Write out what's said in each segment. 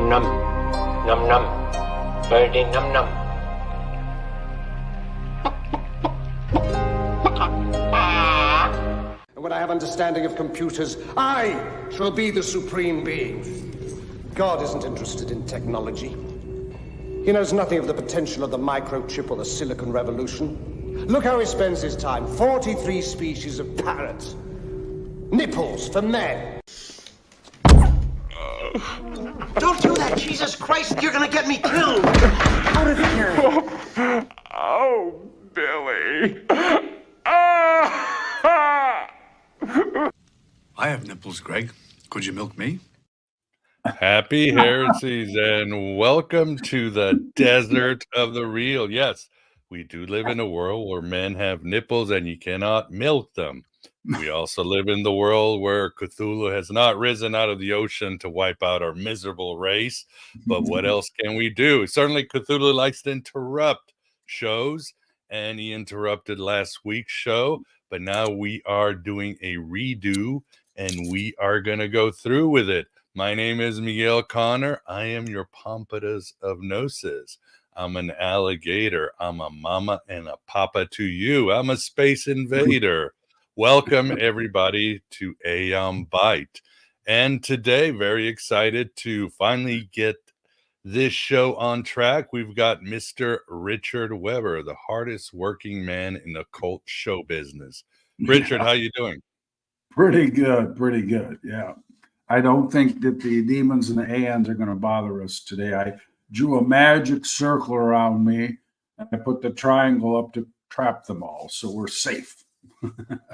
Num num. Num num. Birdie num num. When I have understanding of computers, I shall be the supreme being. God isn't interested in technology. He knows nothing of the potential of the microchip or the silicon revolution. Look how he spends his time. 43 species of parrots. Nipples for men. Don't do that, Jesus Christ! You're gonna get me killed! Out of here! Oh, Billy. I have nipples, Greg. Could you milk me? Happy heresies and welcome to the desert of the real. Yes, we do live in a world where men have nipples and you cannot milk them. We also live in the world where Cthulhu has not risen out of the ocean to wipe out our miserable race. But what else can we do? Certainly Cthulhu likes to interrupt shows, and he interrupted last week's show. But now we are doing a redo, and we are going to go through with it. My name is Miguel Connor. I am your Pompadour of Gnosis. I'm an alligator. I'm a mama and a papa to you. I'm a space invader. Welcome, everybody, to Aeon Bite. And today, very excited to finally get this show on track. We've got Mr. Richard Weber, the hardest working man in the occult show business. Richard, how you doing? Pretty good, yeah. I don't think that the demons and the aeons are going to bother us today. I drew a magic circle around me, and I put the triangle up to trap them all, so we're safe.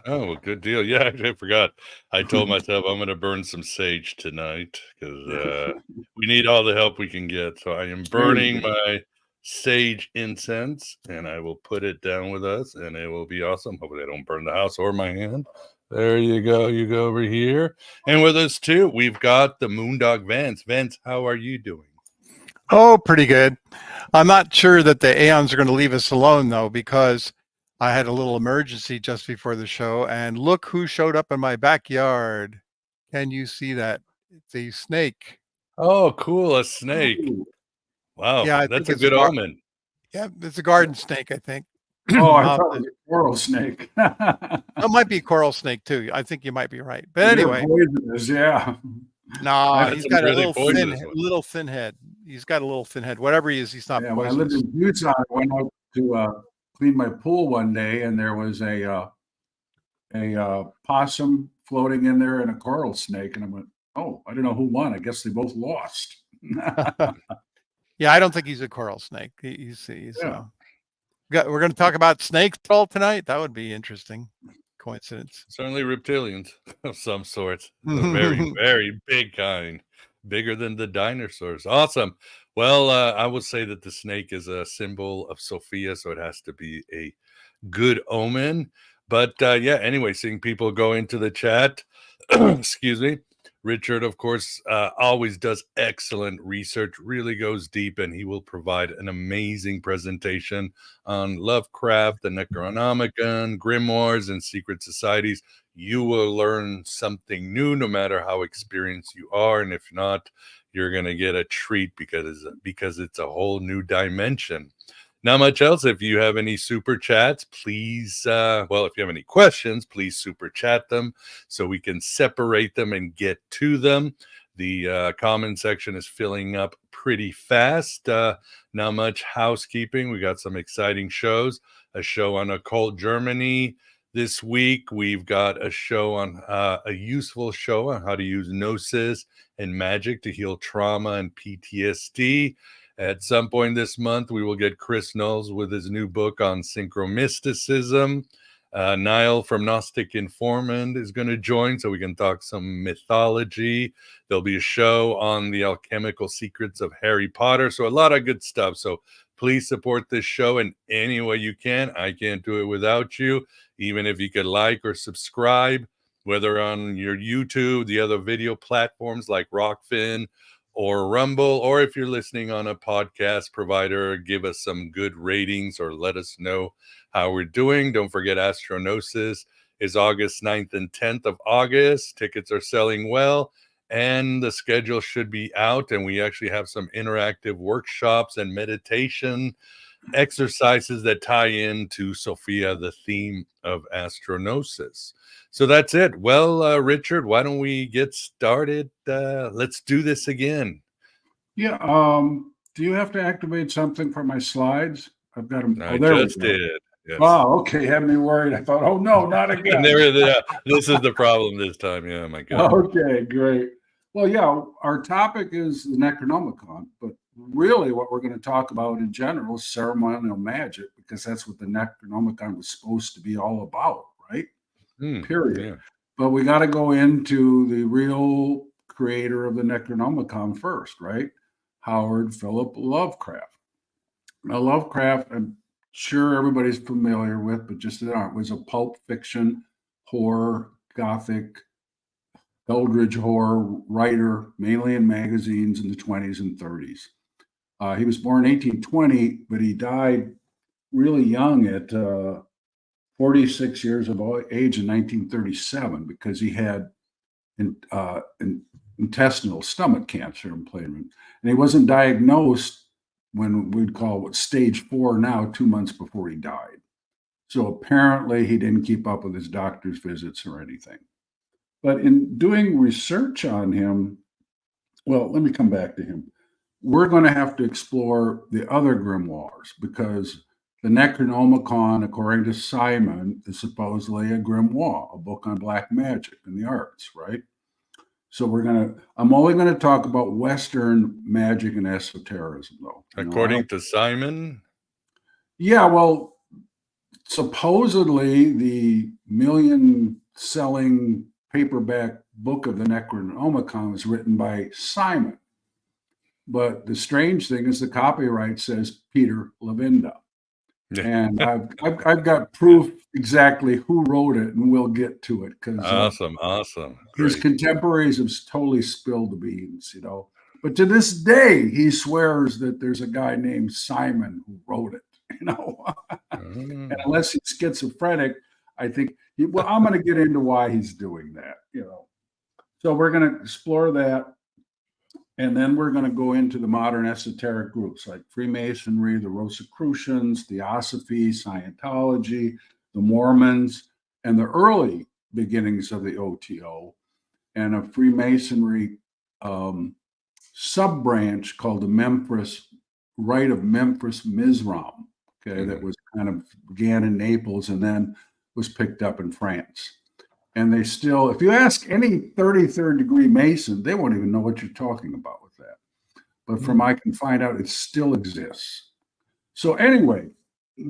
Oh, good deal. Yeah, I forgot. I told myself I'm going to burn some sage tonight because we need all the help we can get. So I am burning my sage incense, and I will put it down with us, and it will be awesome. Hopefully I don't burn the house or my hand. There you go. You go over here. And with us, too, we've got the Moondog Vance. Vance, how are you doing? Oh, pretty good. I'm not sure that the Aeons are going to leave us alone, though, because I had a little emergency just before the show, and look who showed up in my backyard. Can you see that? It's a snake. Oh, cool. A snake. Wow. Yeah, that's a good omen. Yeah, it's a garden snake, I think. Oh, I thought it was a coral snake. It might be a coral snake, too. I think you might be right. But anyway. Poisonous, yeah. No, he's got really a little thin head. He's got a little thin head. Whatever he is, he's not poisonous. When I lived in Utah, I went out to clean my pool one day, and there was a possum floating in there and a coral snake. And I went, oh, I don't know who won. I guess they both lost. Yeah, I don't think he's a coral snake. He's we're going to talk about snakes all tonight. That would be interesting. Coincidence. Certainly reptilians of some sort. A very, very big kind. Bigger than the dinosaurs. Awesome. Well, I would say that the snake is a symbol of Sophia, so it has to be a good omen. But yeah, anyway, seeing people go into the chat. Excuse me. Richard, of course, always does excellent research, really goes deep, and he will provide an amazing presentation on Lovecraft, the Necronomicon, Grimoires, and secret societies. You will learn something new no matter how experienced you are, and if not, you're going to get a treat because it's a whole new dimension. Not much else. If you have any super chats, please, if you have any questions, please super chat them so we can separate them and get to them. The comment section is filling up pretty fast. Not much housekeeping. We got some exciting shows. A show on occult Germany this week. We've got a show on a useful show on how to use gnosis and magic to heal trauma and PTSD. At some point this month, we will get Chris Knowles with his new book on synchromysticism. Niall from Gnostic Informant is going to join so we can talk some mythology. There'll be a show on the alchemical secrets of Harry Potter. So a lot of good stuff. So please support this show in any way you can. I can't do it without you. Even if you could like or subscribe, whether on your YouTube, the other video platforms like Rockfin, or Rumble, or if you're listening on a podcast provider, give us some good ratings or let us know how we're doing. Don't forget Astronosis is August 9th and 10th of August. Tickets are selling well. and the schedule should be out, and we actually have some interactive workshops and meditation exercises that tie into Sophia, the theme of astronosis. So that's it. Well, Richard, why don't we get started? Let's do this again. Yeah. Do you have to activate something for my slides? I've got them. I there just we go. did. Yes. Wow. Okay. Had me worried. I thought, oh no, not again. And this is the problem this time. Yeah, my God. Okay, great. Well, yeah, our topic is the Necronomicon, but really what we're going to talk about in general is ceremonial magic, because that's what the Necronomicon was supposed to be all about, right? Period. Yeah. But we got to go into the real creator of the Necronomicon first, right? Howard Philip Lovecraft. Now, Lovecraft, I'm sure everybody's familiar with, but just that aren't, was a pulp fiction, horror, gothic, eldritch horror writer, mainly in magazines in the 20s and 30s. He was born in 1820, but he died really young at 46 years of age in 1937 because he had intestinal stomach cancer and he wasn't diagnosed when we'd call it stage 4 now, 2 months before he died. So apparently he didn't keep up with his doctor's visits or anything. But in doing research on him, well, let me come back to him. We're going to have to explore the other grimoires, because the Necronomicon, according to Simon, is supposedly a grimoire, a book on black magic and the arts, right? So I'm only going to talk about Western magic and esotericism, though. According to Simon? Yeah, well, supposedly the million-selling paperback book of the Necronomicon was written by Simon. But the strange thing is the copyright says Peter Levinda. And I've got proof exactly who wrote it, and we'll get to it. Awesome. His contemporaries have totally spilled the beans, But to this day, he swears that there's a guy named Simon who wrote it, And unless he's schizophrenic, I think, I'm going to get into why he's doing that, So we're going to explore that. And then we're going to go into the modern esoteric groups like Freemasonry, the Rosicrucians, Theosophy, Scientology, the Mormons, and the early beginnings of the OTO, and a Freemasonry sub-branch called the Rite of Memphis Mizram, that was began in Naples and then was picked up in France. And they still, if you ask any 33rd degree Mason, they won't even know what you're talking about with that. But from I can find out, it still exists. So anyway,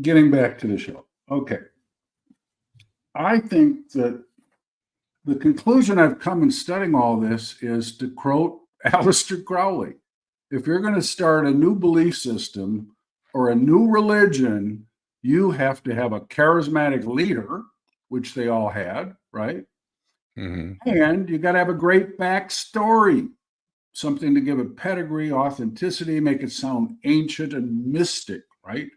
getting back to the show. Okay. I think that the conclusion I've come in studying all this is to quote Aleister Crowley. If you're going to start a new belief system or a new religion, you have to have a charismatic leader, which they all had, right? Mm-hmm. And you got to have a great backstory, something to give it pedigree, authenticity, make it sound ancient and mystic, right?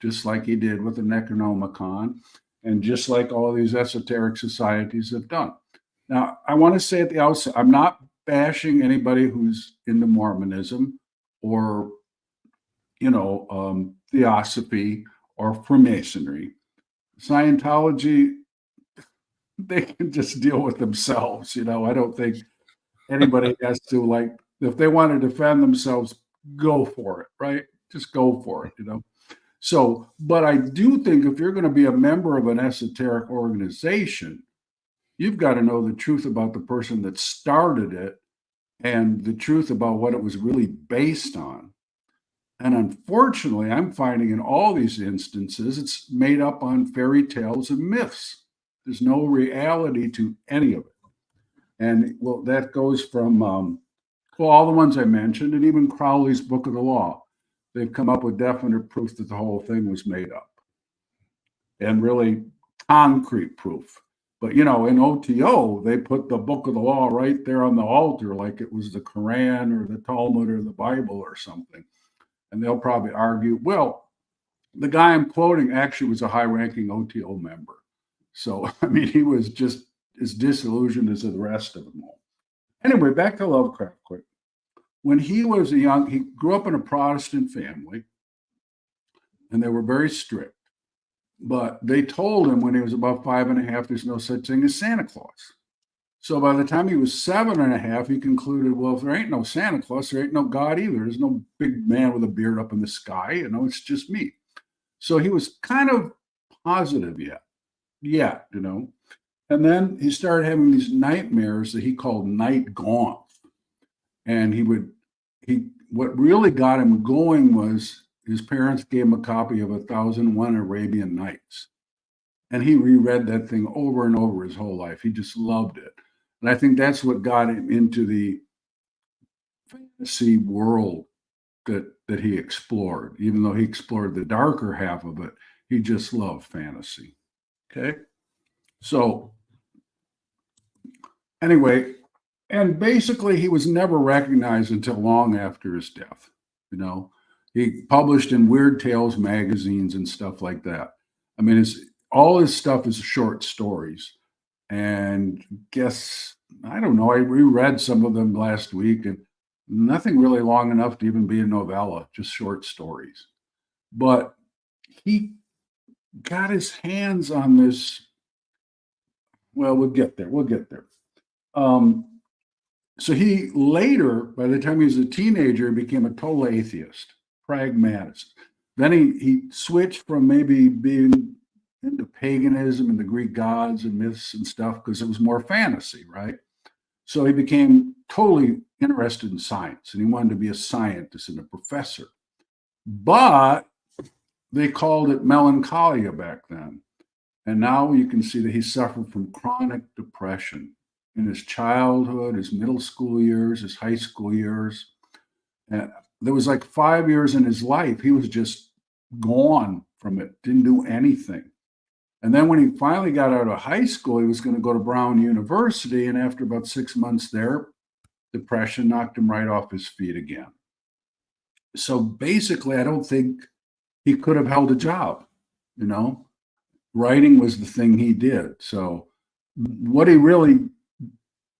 Just like he did with the Necronomicon, and just like all these esoteric societies have done. Now, I want to say at the outset, I'm not bashing anybody who's into Mormonism or, Theosophy or Freemasonry. Scientology, they can just deal with themselves. I don't think anybody has to, if they want to defend themselves, go for it, right? Just go for it, So, but I do think if you're going to be a member of an esoteric organization, you've got to know the truth about the person that started it and the truth about what it was really based on. And unfortunately, I'm finding in all these instances, it's made up on fairy tales and myths. There's no reality to any of it. And well, that goes from all the ones I mentioned, and even Crowley's Book of the Law. They've come up with definite proof that the whole thing was made up, and really concrete proof. But in OTO, they put the Book of the Law right there on the altar, like it was the Quran or the Talmud or the Bible or something. And they'll probably argue, well, the guy I'm quoting actually was a high-ranking OTO member. So, he was just as disillusioned as the rest of them all. Anyway, back to Lovecraft quick. When he was he grew up in a Protestant family, and they were very strict. But they told him when he was about 5.5, there's no such thing as Santa Claus. So by the time he was 7.5, he concluded, well, if there ain't no Santa Claus, there ain't no God either. There's no big man with a beard up in the sky. It's just me. So he was kind of positive yet, And then he started having these nightmares that he called night gaunts. And what really got him going was his parents gave him a copy of 1001 Arabian Nights. And he reread that thing over and over his whole life. He just loved it. And I think that's what got him into the fantasy world that he explored. Even though he explored the darker half of it, he just loved fantasy. Okay? So anyway, and basically he was never recognized until long after his death. He published in Weird Tales magazines and stuff like that. I mean, all his stuff is short stories. And I don't know, I reread some of them last week, and nothing really long enough to even be a novella, just short stories. But he got his hands on this. Well, we'll get there. So he later, by the time he was a teenager, became a total atheist, pragmatist. Then he switched from maybe being into paganism and the Greek gods and myths and stuff because it was more fantasy, right? So he became totally interested in science, and he wanted to be a scientist and a professor. But they called it melancholia back then. And now you can see that he suffered from chronic depression in his childhood, his middle school years, his high school years. And there was like 5 years in his life, he was just gone from it, didn't do anything. And then when he finally got out of high school, he was going to go to Brown University. And after about 6 months there, depression knocked him right off his feet again. So basically, I don't think he could have held a job, Writing was the thing he did. So what he really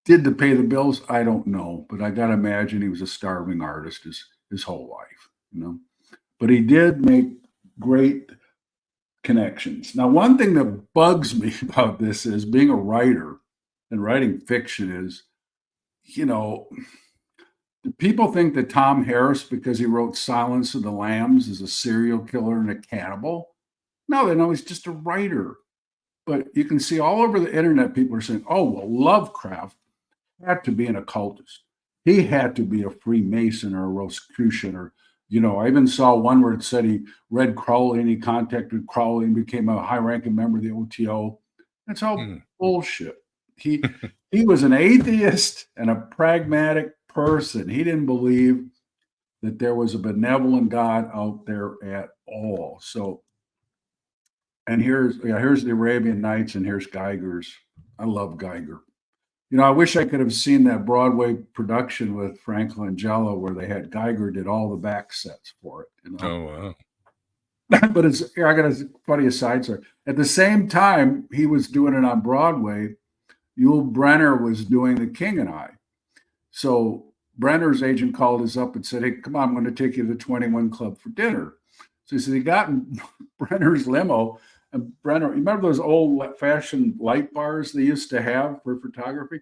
did to pay the bills, I don't know. But I got to imagine he was a starving artist his whole life, But he did make great connections. Now, one thing that bugs me about this is being a writer and writing fiction is, do people think that Tom Harris, because he wrote Silence of the Lambs, is a serial killer and a cannibal? No, they know he's just a writer. But you can see all over the internet, people are saying, oh, well, Lovecraft had to be an occultist. He had to be a Freemason or a Rosicrucian or I even saw one where it said he read Crowley and he contacted Crowley and became a high-ranking member of the OTO. That's all bullshit. He was an atheist and a pragmatic person. He didn't believe that there was a benevolent God out there at all. So, and here's the Arabian Nights, and here's Geiger's. I love Geiger. I wish I could have seen that Broadway production with Frank Langella where they had Geiger did all the back sets for it. Oh, wow. But I got a funny aside story. At the same time he was doing it on Broadway, Yul Brynner was doing The King and I. So Brenner's agent called us up and said, hey, come on, I'm going to take you to the 21 Club for dinner. So he said he got in Brenner's limo. And Brenner, you remember those old-fashioned light bars they used to have for photography?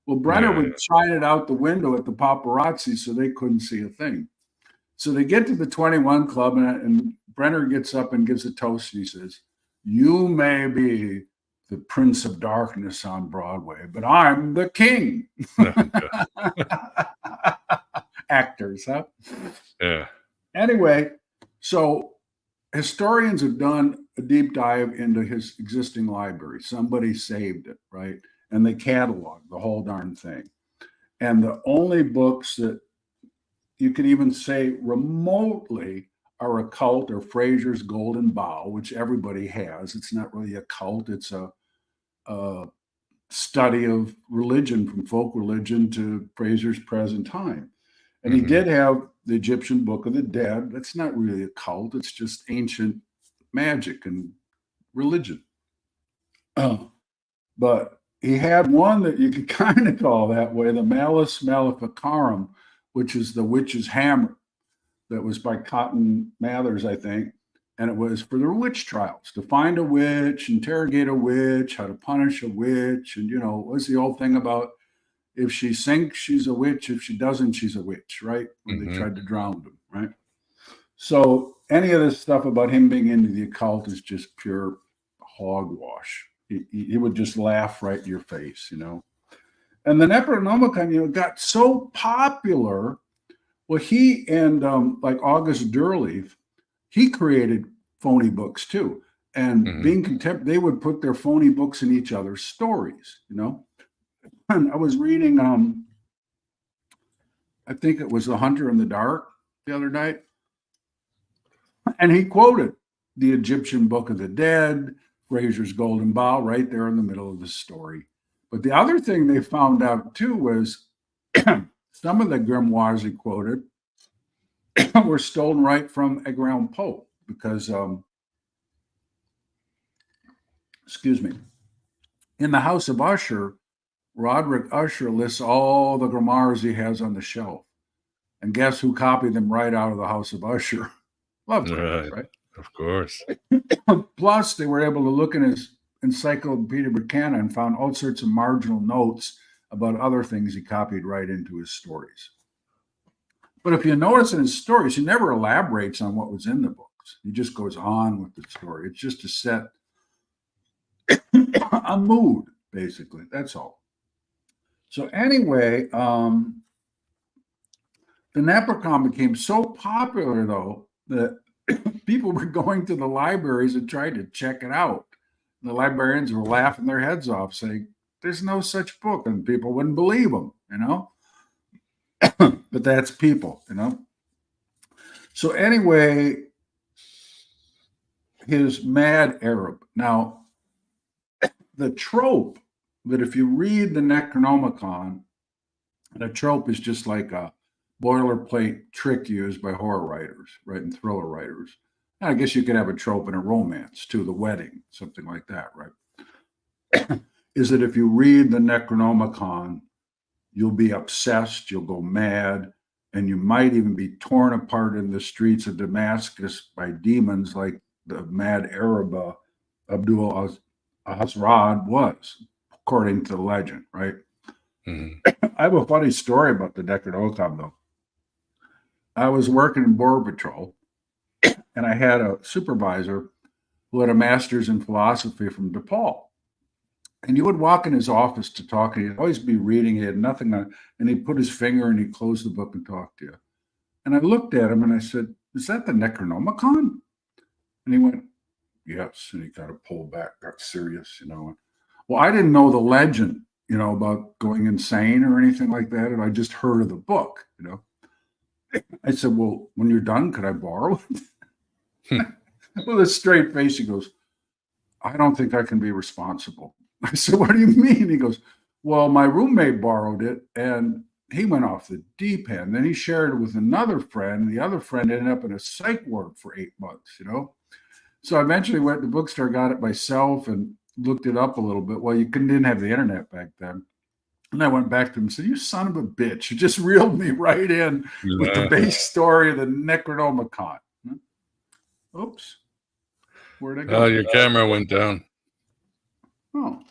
Well, Brenner would shine it out the window at the paparazzi so they couldn't see a thing. So they get to the 21 Club, and Brenner gets up and gives a toast. And he says, you may be the Prince of Darkness on Broadway, but I'm the king. Actors, huh? Yeah. Anyway, so historians have done a deep dive into his existing library. Somebody saved it, right? And they cataloged the whole darn thing. And the only books that you could even say remotely are occult are Fraser's Golden Bough, which everybody has. It's not really a cult. It's a study of religion, from folk religion to Fraser's present time. And he did have the Egyptian Book of the Dead. That's not really a cult. It's just ancient magic and religion. But he had one that you could kind of call that way, the Malus Maleficarum, which is the witch's hammer. That was by Cotton Mathers, I think. And it was for the witch trials, to find a witch, interrogate a witch, how to punish a witch. And, what's the old thing about if she sinks, she's a witch. If she doesn't, she's a witch, right? When they tried to drown him, right? So any of this stuff about him being into the occult is just pure hogwash. He would just laugh right in your face, And the Necronomicon, got so popular. Well, he and like August Derleth, he created phony books too. And being they would put their phony books in each other's stories, And I was reading, I think it was The Hunter in the Dark the other night. And he quoted the Egyptian Book of the Dead, Fraser's Golden Bough, right there in the middle of the story. But the other thing they found out too was some of the grimoires he quoted were stolen right from Edgar Allan Poe because, in the House of Usher, Roderick Usher lists all the grimoires he has on the shelf. And guess who copied them right out of the House of Usher? Lovecraft, right? Of course. Plus, they were able to look in his Encyclopedia Britannica and found all sorts of marginal notes about other things he copied right into his stories. But if you notice in his stories, he never elaborates on what was in the books. He just goes on with the story. It's just to set a mood, basically. That's all. So anyway, the Necronomicon became so popular, though, that people were going to the libraries and trying to check it out. And the librarians were laughing their heads off, saying, there's no such book. And people wouldn't believe them, But that's people, So anyway, his mad Arab. Now, the trope that if you read the Necronomicon, the trope is just like a boilerplate trick used by horror writers, right, and thriller writers. I guess you could have a trope in a romance too, the wedding, something like that, right? Is that if you read the Necronomicon, you'll be obsessed, you'll go mad, and you might even be torn apart in the streets of Damascus by demons like the mad Arab Abdul Azrad was, according to the legend, right? I have a funny story about the Necronomicon, though. I was working in Border Patrol, and I had a supervisor who had a master's in philosophy from DePaul. And you would walk in his office to talk, and he'd always be reading. He had nothing on, and he'd put his finger and he'd close the book and talk to you. And I looked at him and I said, is that the Necronomicon? And he went, yes. And he kind of pulled back, got serious, Well, I didn't know the legend, about going insane or anything like that. And I just heard of the book, I said, well, when you're done, could I borrow it? With a straight face, he goes, I don't think I can be responsible. I said, what do you mean? He goes, well, my roommate borrowed it and he went off the deep end. Then he shared it with another friend. And the other friend ended up in a psych ward for 8 months, So I eventually went to the bookstore, got it myself and looked it up a little bit. Well, you didn't have the internet back then. And I went back to him and said, you son of a bitch. You just reeled me right in with the base story of the Necronomicon. Oops. Where'd I go? Oh, your camera went down. Oh.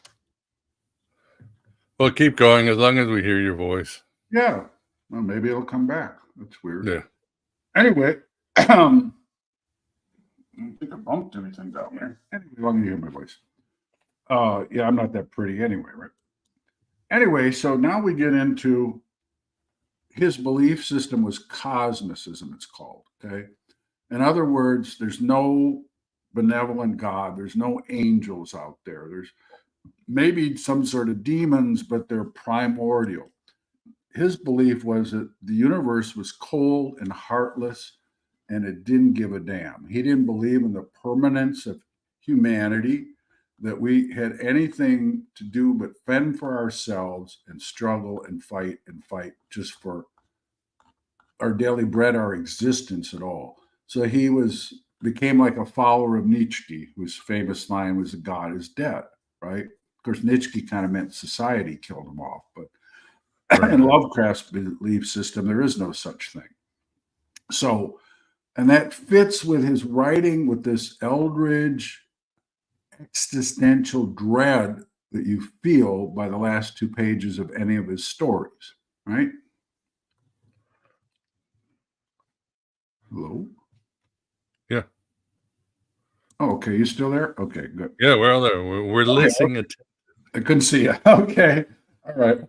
Well, keep going as long as we hear your voice. Yeah. Well, maybe it'll come back. That's weird. Yeah. Anyway, I don't think I bumped anything down there. Anyway, as long as you hear my voice. Yeah, I'm not that pretty anyway, right? Anyway, so now we get into his belief system was cosmicism, it's called, okay? In other words, there's no benevolent God. There's no angels out there. There's maybe some sort of demons, but they're primordial. His belief was that the universe was cold and heartless, and it didn't give a damn. He didn't believe in the permanence of humanity, that we had anything to do but fend for ourselves and struggle and fight just for our daily bread, our existence at all. So he became like a follower of Nietzsche, whose famous line was, God is dead, right? course, Nietzsche kind of meant society killed them off, but in Lovecraft's belief system, there is no such thing. So, and that fits with his writing with this eldritch existential dread that you feel by the last 2 pages of any of his stories, right? Hello? Yeah. Oh, okay. You still there? Okay, good. Yeah, we're all there. We're listening. Okay. I couldn't see you. Okay. All right.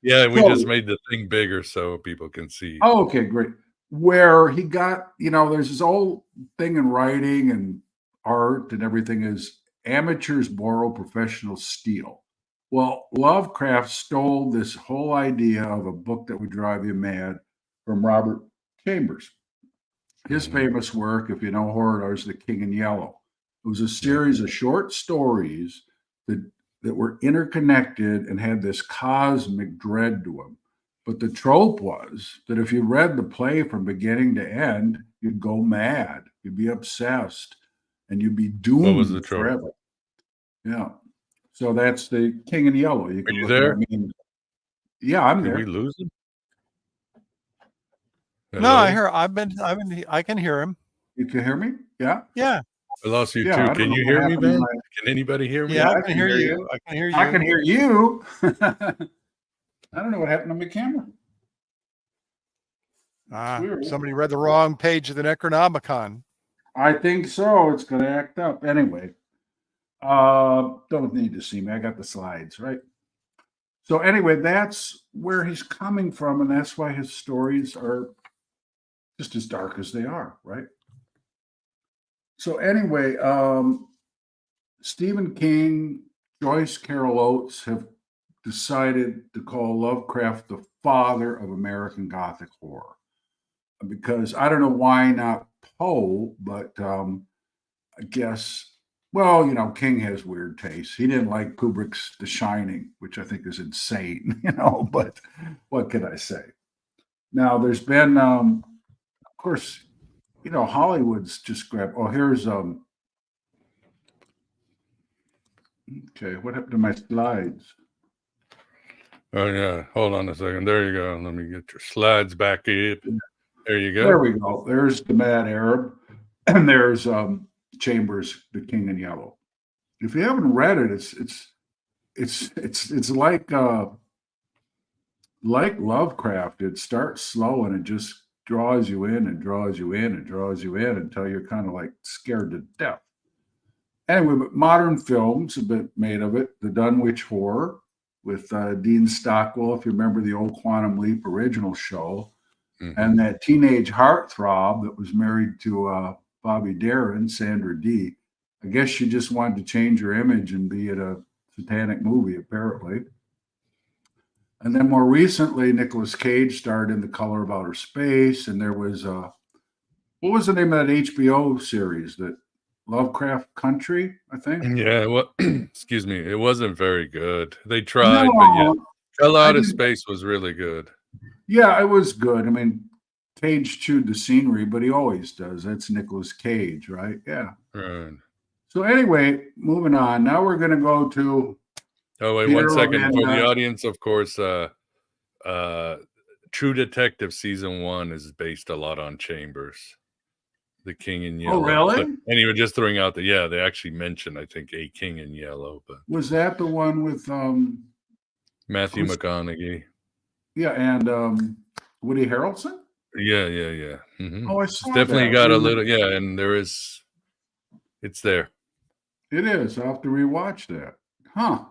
Yeah, we So- just made the thing bigger so people can see. Oh, okay, great. Where he got, there's this old thing in writing and art and everything is amateurs borrow, professionals steal. Well, Lovecraft stole this whole idea of a book that would drive you mad from Robert Chambers. His famous work, if you know horror, is The King in Yellow. It was a series of short stories that were interconnected and had this cosmic dread to them. But the trope was that if you read the play from beginning to end, you'd go mad, you'd be obsessed, and you'd be doomed What was the trope? forever. Yeah. So that's The King in Yellow. You can you look there? At it. Yeah, I'm Did there. we lose him? No, Hello? I can hear him. You can hear me? Yeah. Yeah. I lost you Yeah, I too. don't Can know you what hear me, happened to Ben? my- Can anybody hear me? Yeah, I I can hear you. I can hear you. I can hear you. I don't know what happened to my camera. Weird. Somebody read the wrong page of the Necronomicon. I think so. It's going to act up. Anyway, don't need to see me. I got the slides, right? So anyway, that's where he's coming from, and that's why his stories are just as dark as they are, right? So anyway, Stephen King, Joyce Carol Oates have decided to call Lovecraft the father of American Gothic horror. Because I don't know why not Poe, but I guess, well, King has weird tastes. He didn't like Kubrick's The Shining, which I think is insane, but what can I say? Now, there's been, of course, Hollywood's just grabbed, here's, okay, what happened to my slides? Oh, yeah. Hold on a second. There you go. Let me get your slides back up. There you go. There we go. There's the Mad Arab, and there's Chambers, The King in Yellow. If you haven't read it, it's like Lovecraft. It starts slow and it just draws you in and draws you in and draws you in until you're kind of like scared to death. Anyway, but modern films have been made of it. The Dunwich Horror with Dean Stockwell, if you remember the old Quantum Leap original show. And that teenage heartthrob that was married to Bobby Darin, Sandra Dee. I guess she just wanted to change her image and be at a satanic movie, apparently. And then more recently, Nicolas Cage starred in The Color of Outer Space. And there was, what was the name of that HBO series? That Lovecraft Country, I think? Yeah, well, excuse me. It wasn't very good. They tried, but yeah. Color Out of Space was really good. Yeah, it was good. I mean, Cage chewed the scenery, but he always does. That's Nicolas Cage, right? Yeah. Right. So anyway, moving on. Now we're going to go to. Oh, wait, 1 second. For the audience, of course, True Detective Season 1 is based a lot on Chambers, The King in Yellow. Oh, really? But anyway, just throwing out they actually mentioned, I think, A King in Yellow. But was that the one with Matthew McConaughey? Yeah, and Woody Harrelson? Yeah. Mm-hmm. Oh, I saw definitely that. got a little, and it's there. It is. I'll have to rewatch that. Huh.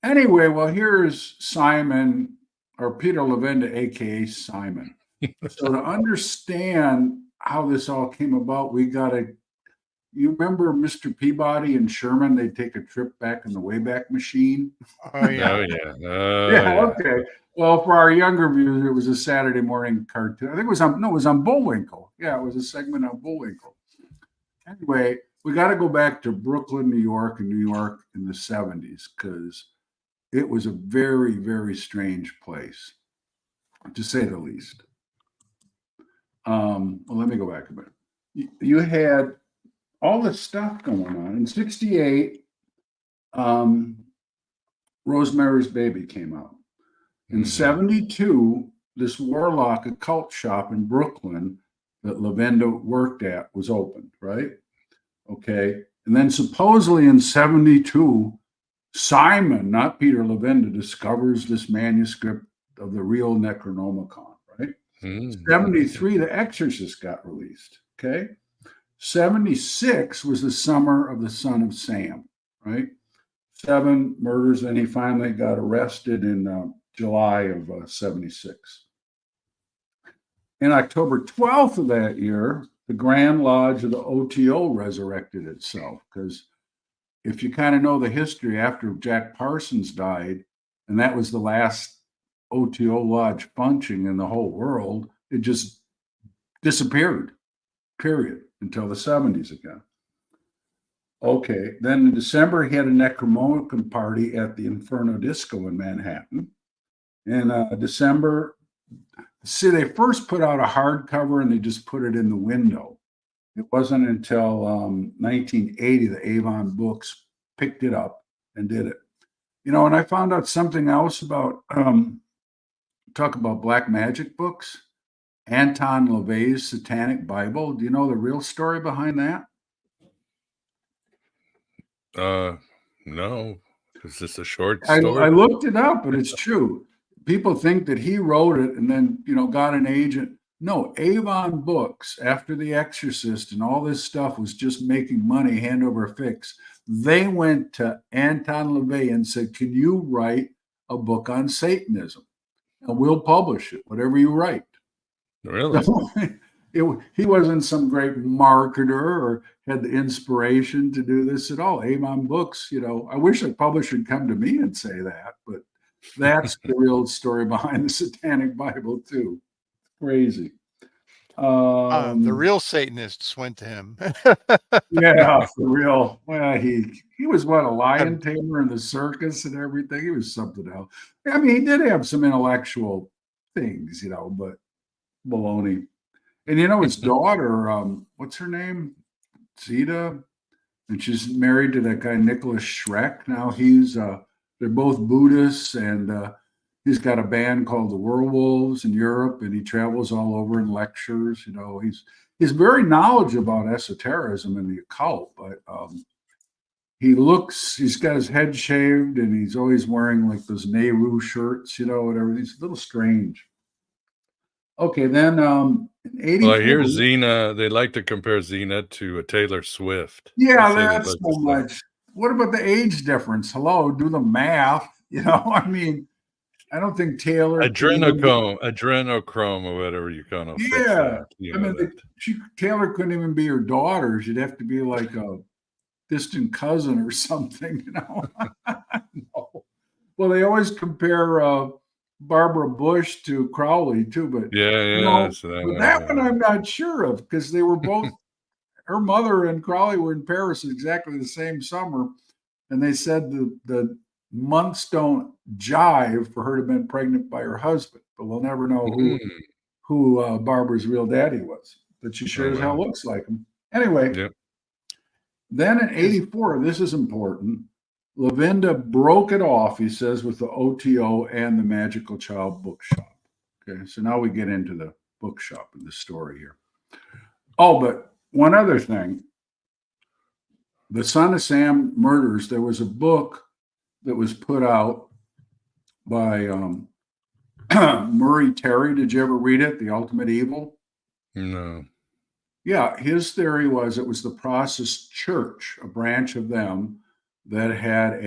Anyway, well, here's Simon, or Peter Levenda, aka Simon. So to understand how this all came about, you remember Mr. Peabody and Sherman? They'd take a trip back in the Wayback Machine. Oh yeah. Yeah. Okay. Well, for our younger viewers, it was a Saturday morning cartoon. I think it was on Bullwinkle. Yeah, it was a segment on Bullwinkle. Anyway, we got to go back to Brooklyn, New York, and New York in the 70s because it was a very, very strange place, to say the least. Well, let me go back a bit. You had all this stuff going on. In 68, Rosemary's Baby came out. In 72, this warlock occult shop in Brooklyn that Lavenda worked at was opened, right? Okay. And then supposedly in 72, Simon, not Peter Lavenda, discovers this manuscript of the real Necronomicon, right? 73, The Exorcist got released, okay? 76 was the summer of the Son of Sam, right? 7 murders, and he finally got arrested in July of 76. In October 12th of that year, the Grand Lodge of the OTO resurrected itself, because if you kind of know the history, after Jack Parsons died, and that was the last OTO lodge functioning in the whole world, it just disappeared, period, until the 70s again. Okay, then in December, he had a Necronomicon party at the Inferno Disco in Manhattan. In December, see, they first put out a hardcover and they just put it in the window. It wasn't until 1980 that Avon Books picked it up and did it. You know, and I found out something else about, talk about black magic books. Anton LaVey's Satanic Bible. Do you know the real story behind that? No. Is this a short story? I looked it up, but it's true. People think that he wrote it and then, you know, got an agent. No, Avon Books, after The Exorcist and all this stuff was just making money hand over fist, they went to Anton LaVey and said, can you write a book on Satanism? And we'll publish it, whatever you write. Really? So, he wasn't some great marketer or had the inspiration to do this at all. Avon Books, you know, I wish a publisher would come to me and say that, but that's the real story behind the Satanic Bible too. Crazy. The real Satanists went to him. Yeah, for real. Well, he was what, a lion tamer in the circus and everything. He was something else. I mean, he did have some intellectual things, you know, but baloney. And you know, his daughter, what's her name? Zita. And she's married to that guy, Nicholas Schreck. Now they're both Buddhists, and he's got a band called the Werewolves in Europe, and he travels all over and lectures. You know, he's very knowledgeable about esotericism and the occult, but he's got his head shaved, and he's always wearing like those Nehru shirts, you know, whatever. He's a little strange. Okay, then in 84. Well, I hear Xena, they like to compare Xena to Taylor Swift. Yeah, that's so much. What about the age difference? Hello, do the math. You know, I mean, I don't think Taylor. Adrenochrome, or whatever you call it. Yeah. I mean, Taylor couldn't even be your daughter. She'd have to be like a distant cousin or something, you know. No. Well, they always compare Barbara Bush to Crowley too, but you know, but that one I'm not sure of, because they were both her mother and Crowley were in Paris exactly the same summer, and they said the months don't jive for her to have been pregnant by her husband, but we'll never know who Barbara's real daddy was, but she sure as hell looks like him. Anyway, then in 84, this is important, Lavenda broke it off, he says, with the OTO and the Magical Child Bookshop. Okay, so now we get into the bookshop and the story here. Oh, but one other thing. The Son of Sam Murders, there was a book that was put out by Murray Terry. Did you ever read it, The Ultimate Evil? No. Yeah, his theory was it was the Process Church, a branch of them, that had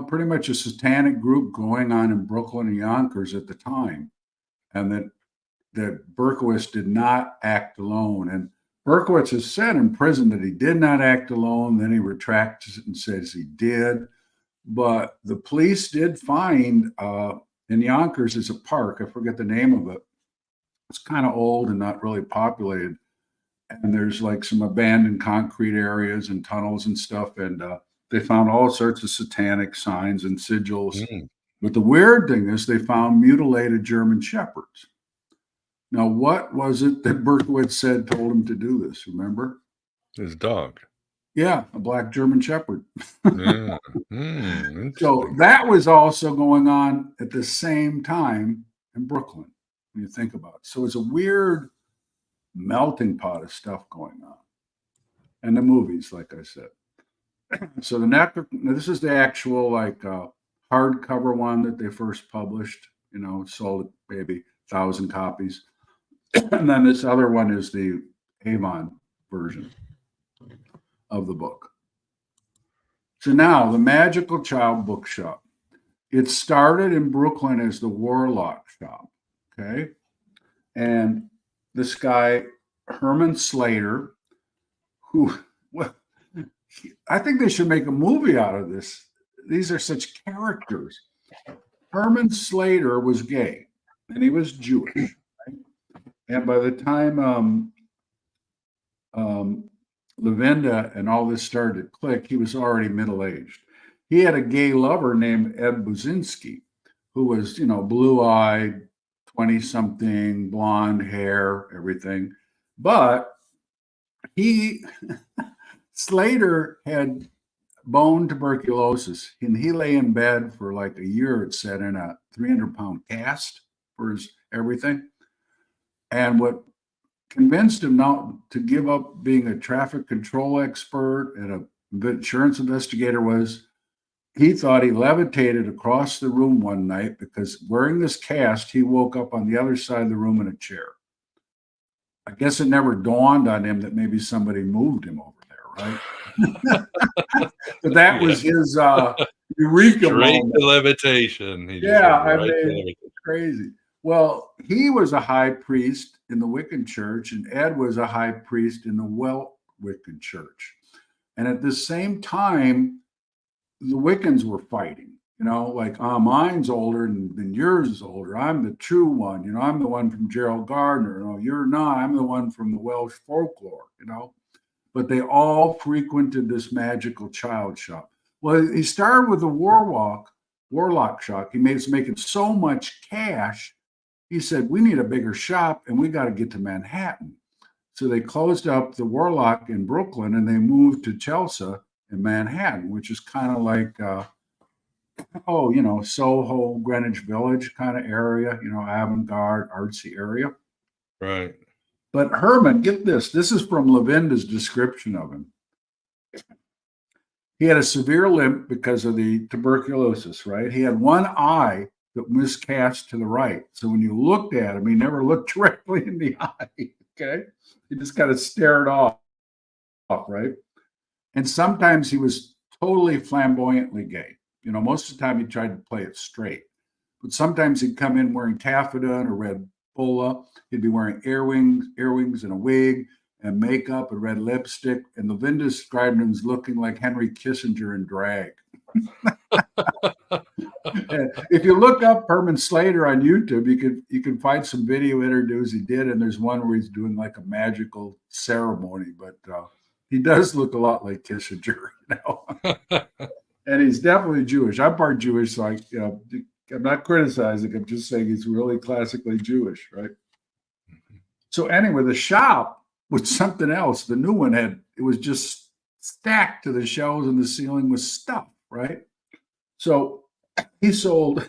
pretty much a satanic group going on in Brooklyn and Yonkers at the time. And that Berkowitz did not act alone. And Berkowitz has said in prison that he did not act alone. Then he retracts it and says he did. But the police did find in Yonkers is a park. I forget the name of it. It's kind of old and not really populated. And there's like some abandoned concrete areas and tunnels and stuff. And they found all sorts of satanic signs and sigils. But the weird thing is they found mutilated German shepherds. Now, what was it that Berkowitz said told him to do this? Remember? His dog. Yeah, a black German Shepherd. Yeah. So that was also going on at the same time in Brooklyn, when you think about it. So it's a weird melting pot of stuff going on. And the movies, like I said. So this is the actual like hardcover one that they first published. Sold maybe 1,000 copies. And then this other one is the Avon version of the book. So now the Magical Child Bookshop. It started in Brooklyn as the Warlock Shop. Okay. And this guy, Herman Slater, who, well, I think they should make a movie out of this. These are such characters. Herman Slater was gay and he was Jewish. Right? And by the time Lavinda and all this started to click, he was already middle-aged. He had a gay lover named Ed Buzinski, who was, blue-eyed, 20-something, blonde hair, everything. But Slater had bone tuberculosis, and he lay in bed for like a year, it said, in a 300-pound cast for his everything. And what convinced him not to give up being a traffic control expert and an insurance investigator was he thought he levitated across the room one night because wearing this cast, he woke up on the other side of the room in a chair. I guess it never dawned on him that maybe somebody moved him over there, right? But that was his eureka Straight moment. to levitation. Crazy. Well, he was a high priest in the Wiccan church, and Ed was a high priest in the Welt Wiccan church. And at the same time, the Wiccans were fighting, like, mine's older than yours is older. I'm the true one. I'm the one from Gerald Gardner. No, you're not. I'm the one from the Welsh folklore, But they all frequented this Magical Child shop. Well, he started with the Warlock shop. He was making so much cash. He said, we need a bigger shop and we got to get to Manhattan. So they closed up the Warlock in Brooklyn and they moved to Chelsea in Manhattan, which is kind of like, Soho, Greenwich Village kind of area, avant-garde, artsy area. Right. But Herman, get this. This is from Lavinda's description of him. He had a severe limp because of the tuberculosis, right? He had one eye that miscast to the right. So when you looked at him, he never looked directly in the eye, okay? He just kind of stared off, right? And sometimes he was totally flamboyantly gay. Most of the time he tried to play it straight. But sometimes he'd come in wearing taffeta and a red bola. He'd be wearing earrings and a wig and makeup and red lipstick. And Lavinda described him as looking like Henry Kissinger in drag. If you look up Herman Slater on YouTube, you can find some video interviews he did, and there's one where he's doing like a magical ceremony, but he does look a lot like Kissinger, And he's definitely Jewish. I'm part Jewish, so I'm not criticizing. I'm just saying he's really classically Jewish, right? So anyway, the shop was something else. The new one it was just stacked to the shelves and the ceiling was stuff, right? So he sold,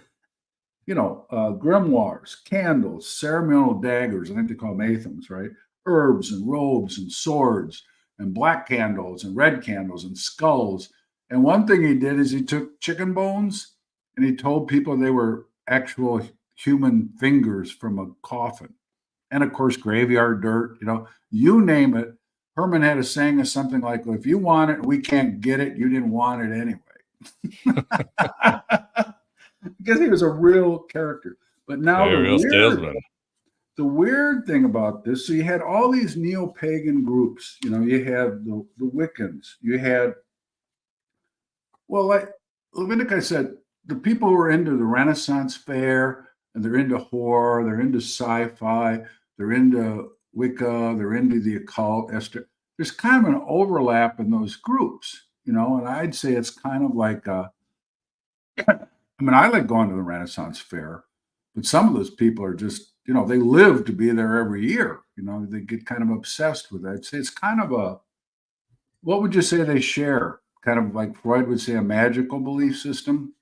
grimoires, candles, ceremonial daggers, I think they call them athams, right? Herbs and robes and swords and black candles and red candles and skulls. And one thing he did is he took chicken bones and he told people they were actual human fingers from a coffin. And of course, graveyard dirt, you name it. Herman had a saying of something like, well, if you want it and we can't get it, you didn't want it anyway. Because he was a real character. But now the weird thing about this, so you had all these neo-pagan groups. You had the Wiccans. You had, like Leviticus said, the people who are into the Renaissance fair, and they're into horror, they're into sci-fi, they're into Wicca, they're into the occult, Esther. There's kind of an overlap in those groups, and I'd say it's kind of like, I like going to the Renaissance fair, but some of those people are just, they live to be there every year. They get kind of obsessed with it. I'd say it's kind of What would you say they share? Kind of like Freud would say, a magical belief system.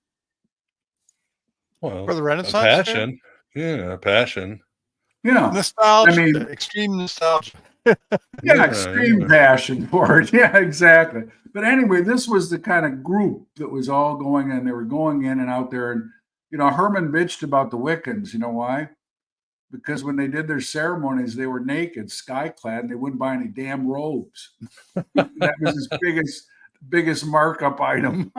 Well, For the a Renaissance fair? passion. Yeah, a passion. Yeah. I Nostalgia, mean, extreme nostalgia. yeah, Yeah, extreme yeah. passion for it. Yeah, exactly. But anyway, this was the kind of group that was all going in. They were going in and out there. And, Herman bitched about the Wiccans. You know why? Because when they did their ceremonies, they were naked, sky-clad, and they wouldn't buy any damn robes. That was his biggest markup item.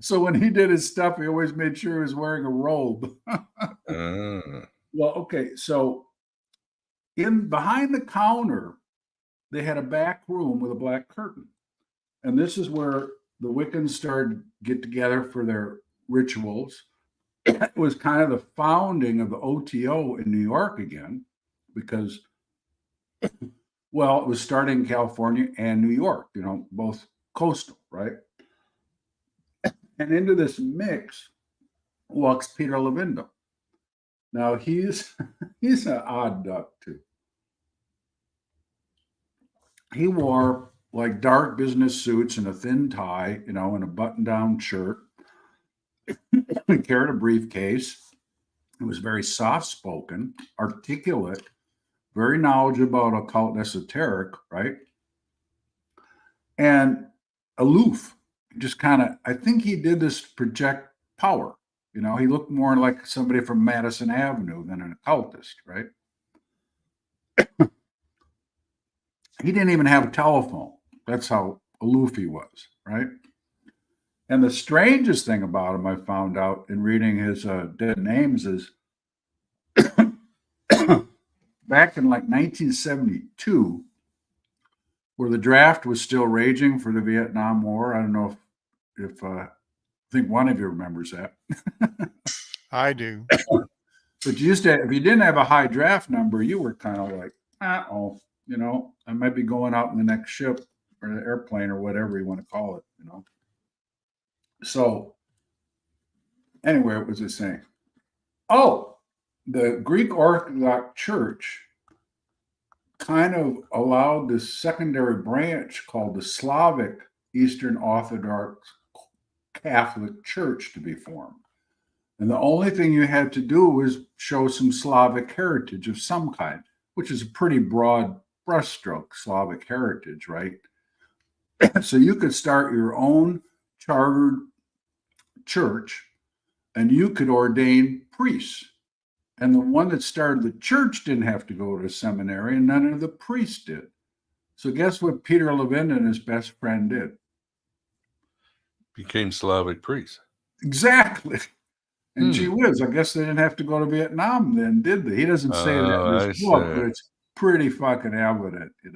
So when he did his stuff, he always made sure he was wearing a robe. Well, okay, so behind the counter, they had a back room with a black curtain. And this is where the Wiccans started to get together for their rituals. It was kind of the founding of the OTO in New York again, because, well, it was starting in California and New York, both coastal, right? And into this mix walks Peter Levindo. Now he's an odd duck too. He wore like dark business suits and a thin tie, and a button-down shirt. He carried a briefcase. He was very soft-spoken, articulate, very knowledgeable about occult and esoteric, right? And aloof. Just kind of, I think he did this to project power. He looked more like somebody from Madison Avenue than an occultist, right? He didn't even have a telephone. That's how aloof he was, right? And the strangest thing about him, I found out in reading his dead names, is back in like 1972, where the draft was still raging for the Vietnam War. I don't know if I think one of you remembers that. I do. But you used to, if you didn't have a high draft number, you were kind of like, I might be going out in the next ship or the airplane or whatever you want to call it, So anyway, what was I saying? Oh, the Greek Orthodox Church kind of allowed this secondary branch called the Slavic Eastern Orthodox Catholic Church to be formed. And the only thing you had to do was show some Slavic heritage of some kind, which is a pretty broad brushstroke, Slavic heritage, right? So you could start your own chartered church and you could ordain priests. And the one that started the church didn't have to go to a seminary, and none of the priests did. So guess what Peter Levindo and his best friend did? Became Slavic priests. Exactly. And gee whiz, I guess they didn't have to go to Vietnam then, did they? He doesn't say that in his book, but it's pretty fucking evident, He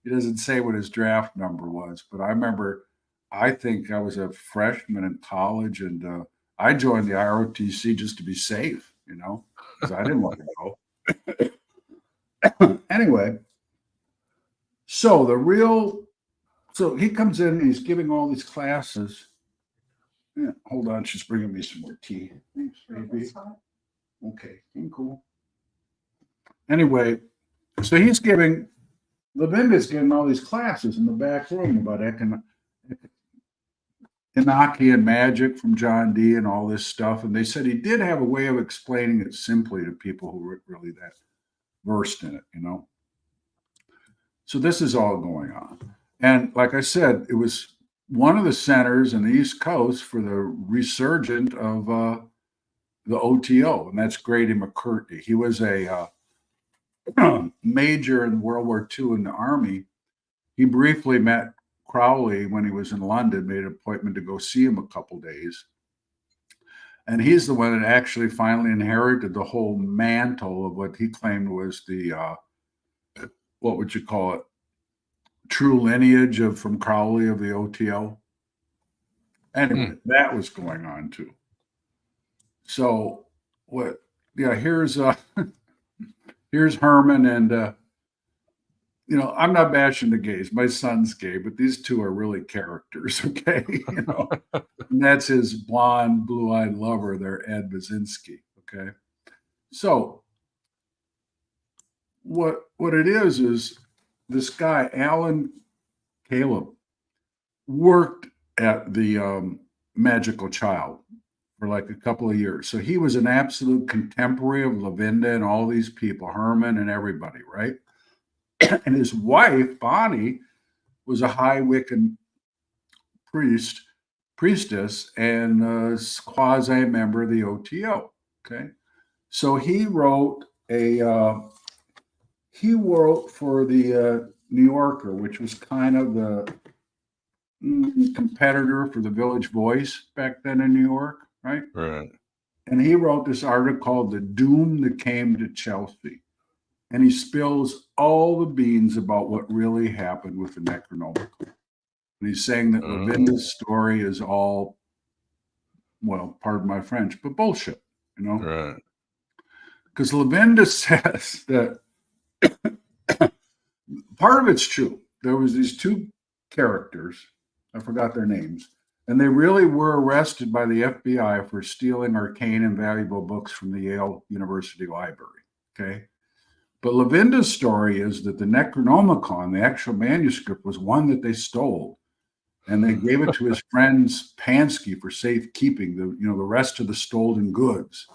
doesn't say what his draft number was, but I remember, I think I was a freshman in college, and I joined the ROTC just to be safe, because I didn't want to go. Anyway, so he comes in and he's giving all these classes. Yeah, hold on, she's bringing me some more tea. Thanks, baby. Okay, cool. Anyway, so Levindo's giving all these classes in the back room about Enochian magic from John Dee and all this stuff. And they said he did have a way of explaining it simply to people who were really that versed in it, So this is all going on. And like I said, it was one of the centers in the East Coast for the resurgent of the OTO, and that's Grady McCurdy. He was a major in World War II in the Army. He briefly met Crowley when he was in London, made an appointment to go see him a couple days. And he's the one that actually finally inherited the whole mantle of what he claimed was the, what would you call it? True lineage from Crowley of the OTO. Anyway, that was going on too. So here's here's Herman, and I'm not bashing the gays. My son's gay, but these two are really characters, okay? And that's his blonde, blue-eyed lover there, Ed Basinski, okay? So what it is this guy, Alan Caleb, worked at the Magical Child for like a couple of years. So he was an absolute contemporary of Lavinda and all these people, Herman and everybody, right? And his wife, Bonnie, was a high Wiccan priestess and a quasi member of the OTO. Okay. So he wrote for the New Yorker, which was kind of the competitor for the Village Voice back then in New York, right? Right. And he wrote this article called The Doom That Came to Chelsea. And he spills all the beans about what really happened with the Necronomicon. And he's saying that Lavinda's story is all, well, pardon my French, but bullshit, you know? Right. Because Lavinda says that part of it's true. There was these two characters, I forgot their names, and they really were arrested by the FBI for stealing arcane and valuable books from the Yale University Library, okay? But Lavinda's story is that the Necronomicon, the actual manuscript, was one that they stole, and they gave it to his friends Pansky for safekeeping. The rest of the stolen goods.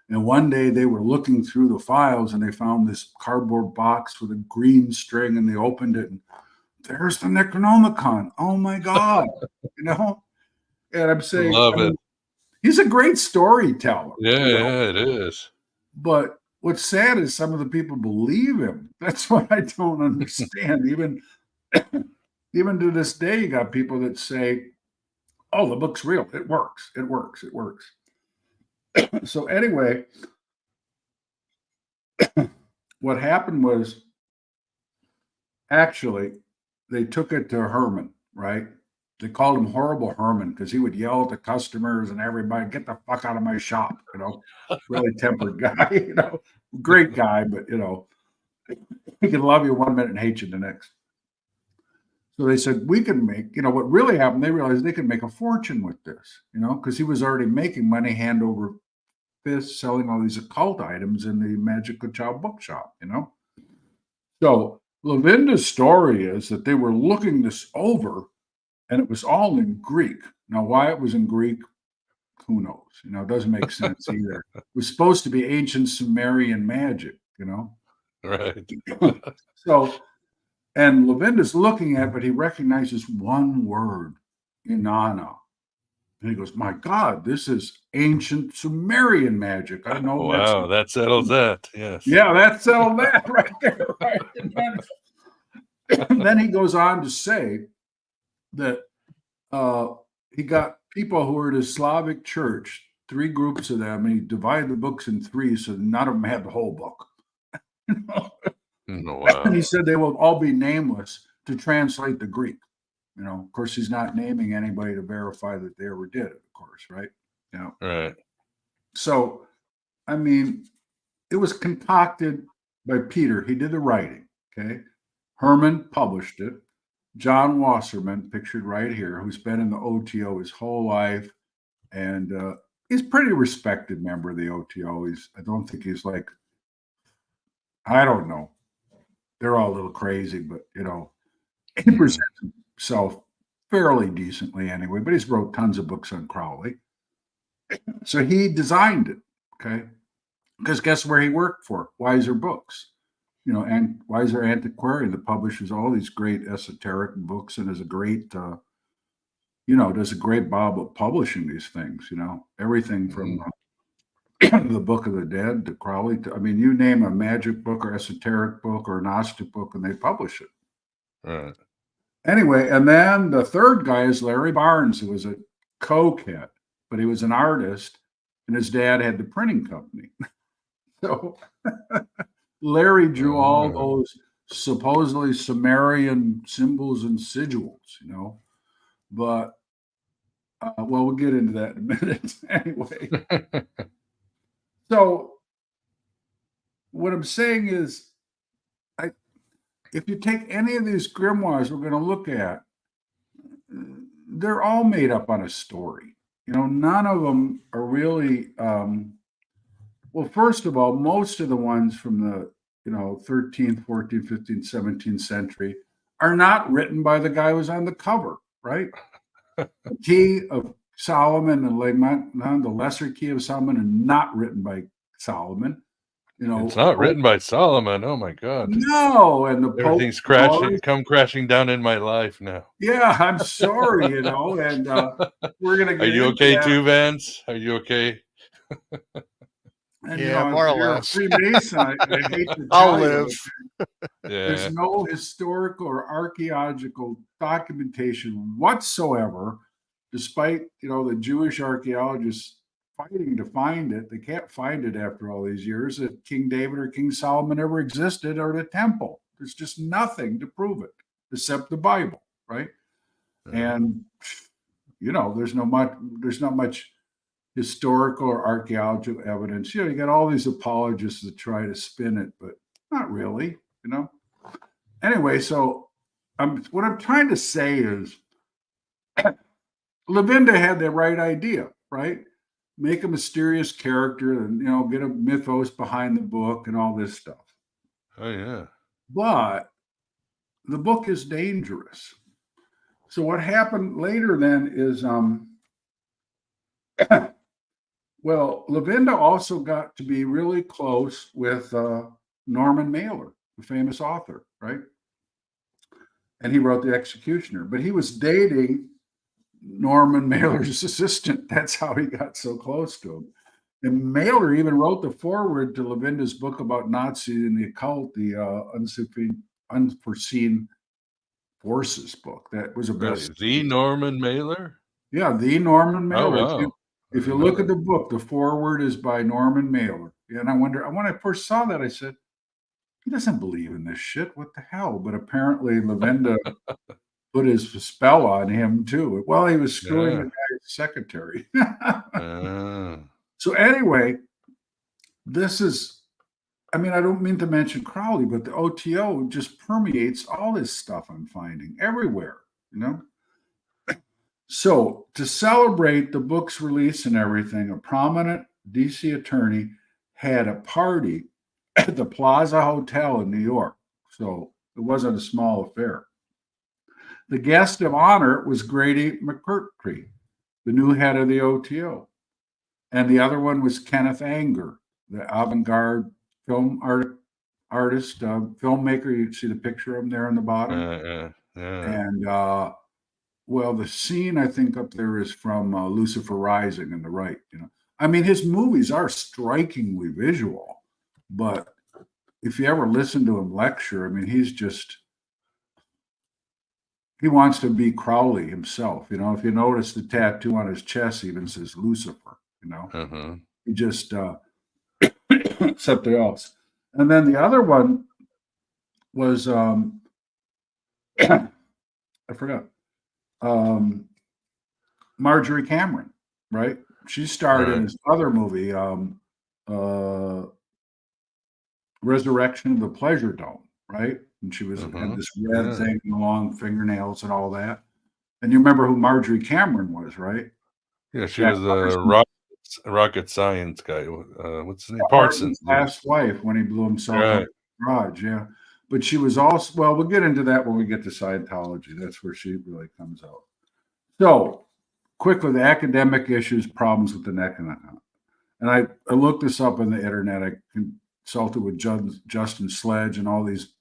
And one day they were looking through the files and they found this cardboard box with a green string, and they opened it, and there's the Necronomicon. Oh my God, you know. And I'm saying, Love it. He's a great storyteller. Yeah, yeah, it is. But what's sad is some of the people believe him. That's what I don't understand. Even to this day, you got people that say, "Oh, the book's real. It works. It works. It works." So anyway, what happened was actually they took it to Herman, right? They called him Horrible Herman because he would yell at the customers and everybody, "Get the fuck out of my shop," you know, really tempered guy, you know, great guy, but you know, he can love you one minute and hate you the next. So they said, we can make, you know, what really happened, they realized they could make a fortune with this, you know, because he was already making money hand over fist selling all these occult items in the Magical Child bookshop, you know. So Lavinda's story is that they were looking this over and it was all in Greek. Now, why it was in Greek, who knows? You know, it doesn't make sense either. It was supposed to be ancient Sumerian magic, you know. Right. So, and Lavinda's looking at it, but he recognizes one word, Inanna. And he goes, "My God, this is ancient Sumerian magic. I know." Wow, that settles that. Yes. Yeah, that settled that right there. Right. And then he goes on to say that he got people who were at his Slavic church, 3 groups of them, and he divided the books in 3 so none of them had the whole book. Wow. And he said they will all be nameless to translate the Greek. You know, of course, he's not naming anybody to verify that they ever did it, of course, right? You know? Right. So, I mean, it was concocted by Peter. He did the writing, okay? Herman published it. John Wasserman, pictured right here, who's been in the OTO his whole life, and he's a pretty respected member of the OTO. I don't think he's like, I don't know. They're all a little crazy, but, you know, he presents himself fairly decently anyway, but he's wrote tons of books on Crowley. So he designed it, okay? Because guess where he worked for? Wiser Books. You know, and Wiser Antiquarian that publishes all these great esoteric books and is a great, you know, does a great job of publishing these things, you know, everything from the Book of the Dead to Crowley. I mean, you name a magic book or esoteric book or a Gnostic book and they publish it. Right. Anyway, and then the third guy is Larry Barnes, who was a cokehead, but he was an artist and his dad had the printing company. So Larry drew all those supposedly Sumerian symbols and sigils, you know, but well, we'll get into that in a minute anyway. So what I'm saying is, if you take any of these grimoires we're going to look at, they're all made up on a story. You know, none of them are really, well, first of all, most of the ones from the 13th, 14th, 15th, 17th century are not written by the guy who was on the cover, right? The Key of Solomon and the Lesser Key of Solomon are not written by Solomon. It's not written by Solomon. Oh my God! No, and the Everything's Pope crashing down in my life now. Yeah, I'm sorry, and we're gonna. Are you okay too, Vance? Are you okay? And, yeah, more or less. Freemason, I hate to I'll tell live. You, there's no historical or archaeological documentation whatsoever, despite the Jewish archaeologists fighting to find it. They can't find it after all these years that King David or King Solomon ever existed, or the temple. There's just nothing to prove it except the Bible, right? And there's not much historical or archaeological evidence. You got all these apologists that try to spin it, but not really. Anyway, so what I'm trying to say is Lavinda had the right idea, right? Make a mysterious character and get a mythos behind the book and all this stuff. Oh yeah. But the book is dangerous. So what happened later then is well, Lavinda also got to be really close with Norman Mailer, the famous author, right? And he wrote The Executioner, but he was dating Norman Mailer's assistant. That's how he got so close to him. And Mailer even wrote the foreword to Lavinda's book about Nazis and the occult, the Unforeseen Forces book. That was a best. The Norman Mailer? Yeah, the Norman Mailer. Oh, wow. If you look at the book, the foreword is by Norman Mailer. And I wonder, when I first saw that, I said, he doesn't believe in this shit. What the hell? But apparently Lavinda put his spell on him too. Well, he was screwing the guy's secretary. So anyway, this is, I don't mean to mention Crowley, but the OTO just permeates all this stuff I'm finding everywhere, So to celebrate the book's release and everything, a prominent DC attorney had a party at the Plaza Hotel in New York. So it wasn't a small affair. The guest of honor was Grady McCurkry, the new head of the OTO. And the other one was Kenneth Anger, the avant-garde film artist, filmmaker. You see the picture of him there on the bottom. And well, the scene I think up there is from Lucifer Rising on the right. His movies are strikingly visual, but if you ever listen to him lecture, he wants to be Crowley himself. If you notice the tattoo on his chest even says Lucifer. He just something else. And then the other one was I forgot. Marjorie Cameron, right? She starred in his other movie, Resurrection of the Pleasure Dome, right? And she was had this red thing, long fingernails and all that. And you remember who Marjorie Cameron was, right? Yeah, she was the rocket science guy. What's his name? Parsons. Last wife when he blew himself up in the garage, yeah. But she was also, well, we'll get into that when we get to Scientology. That's where she really comes out. So, quickly, the academic issues, problems with the Necronomicon. And I looked this up on the internet. I consulted with Justin Sledge and all these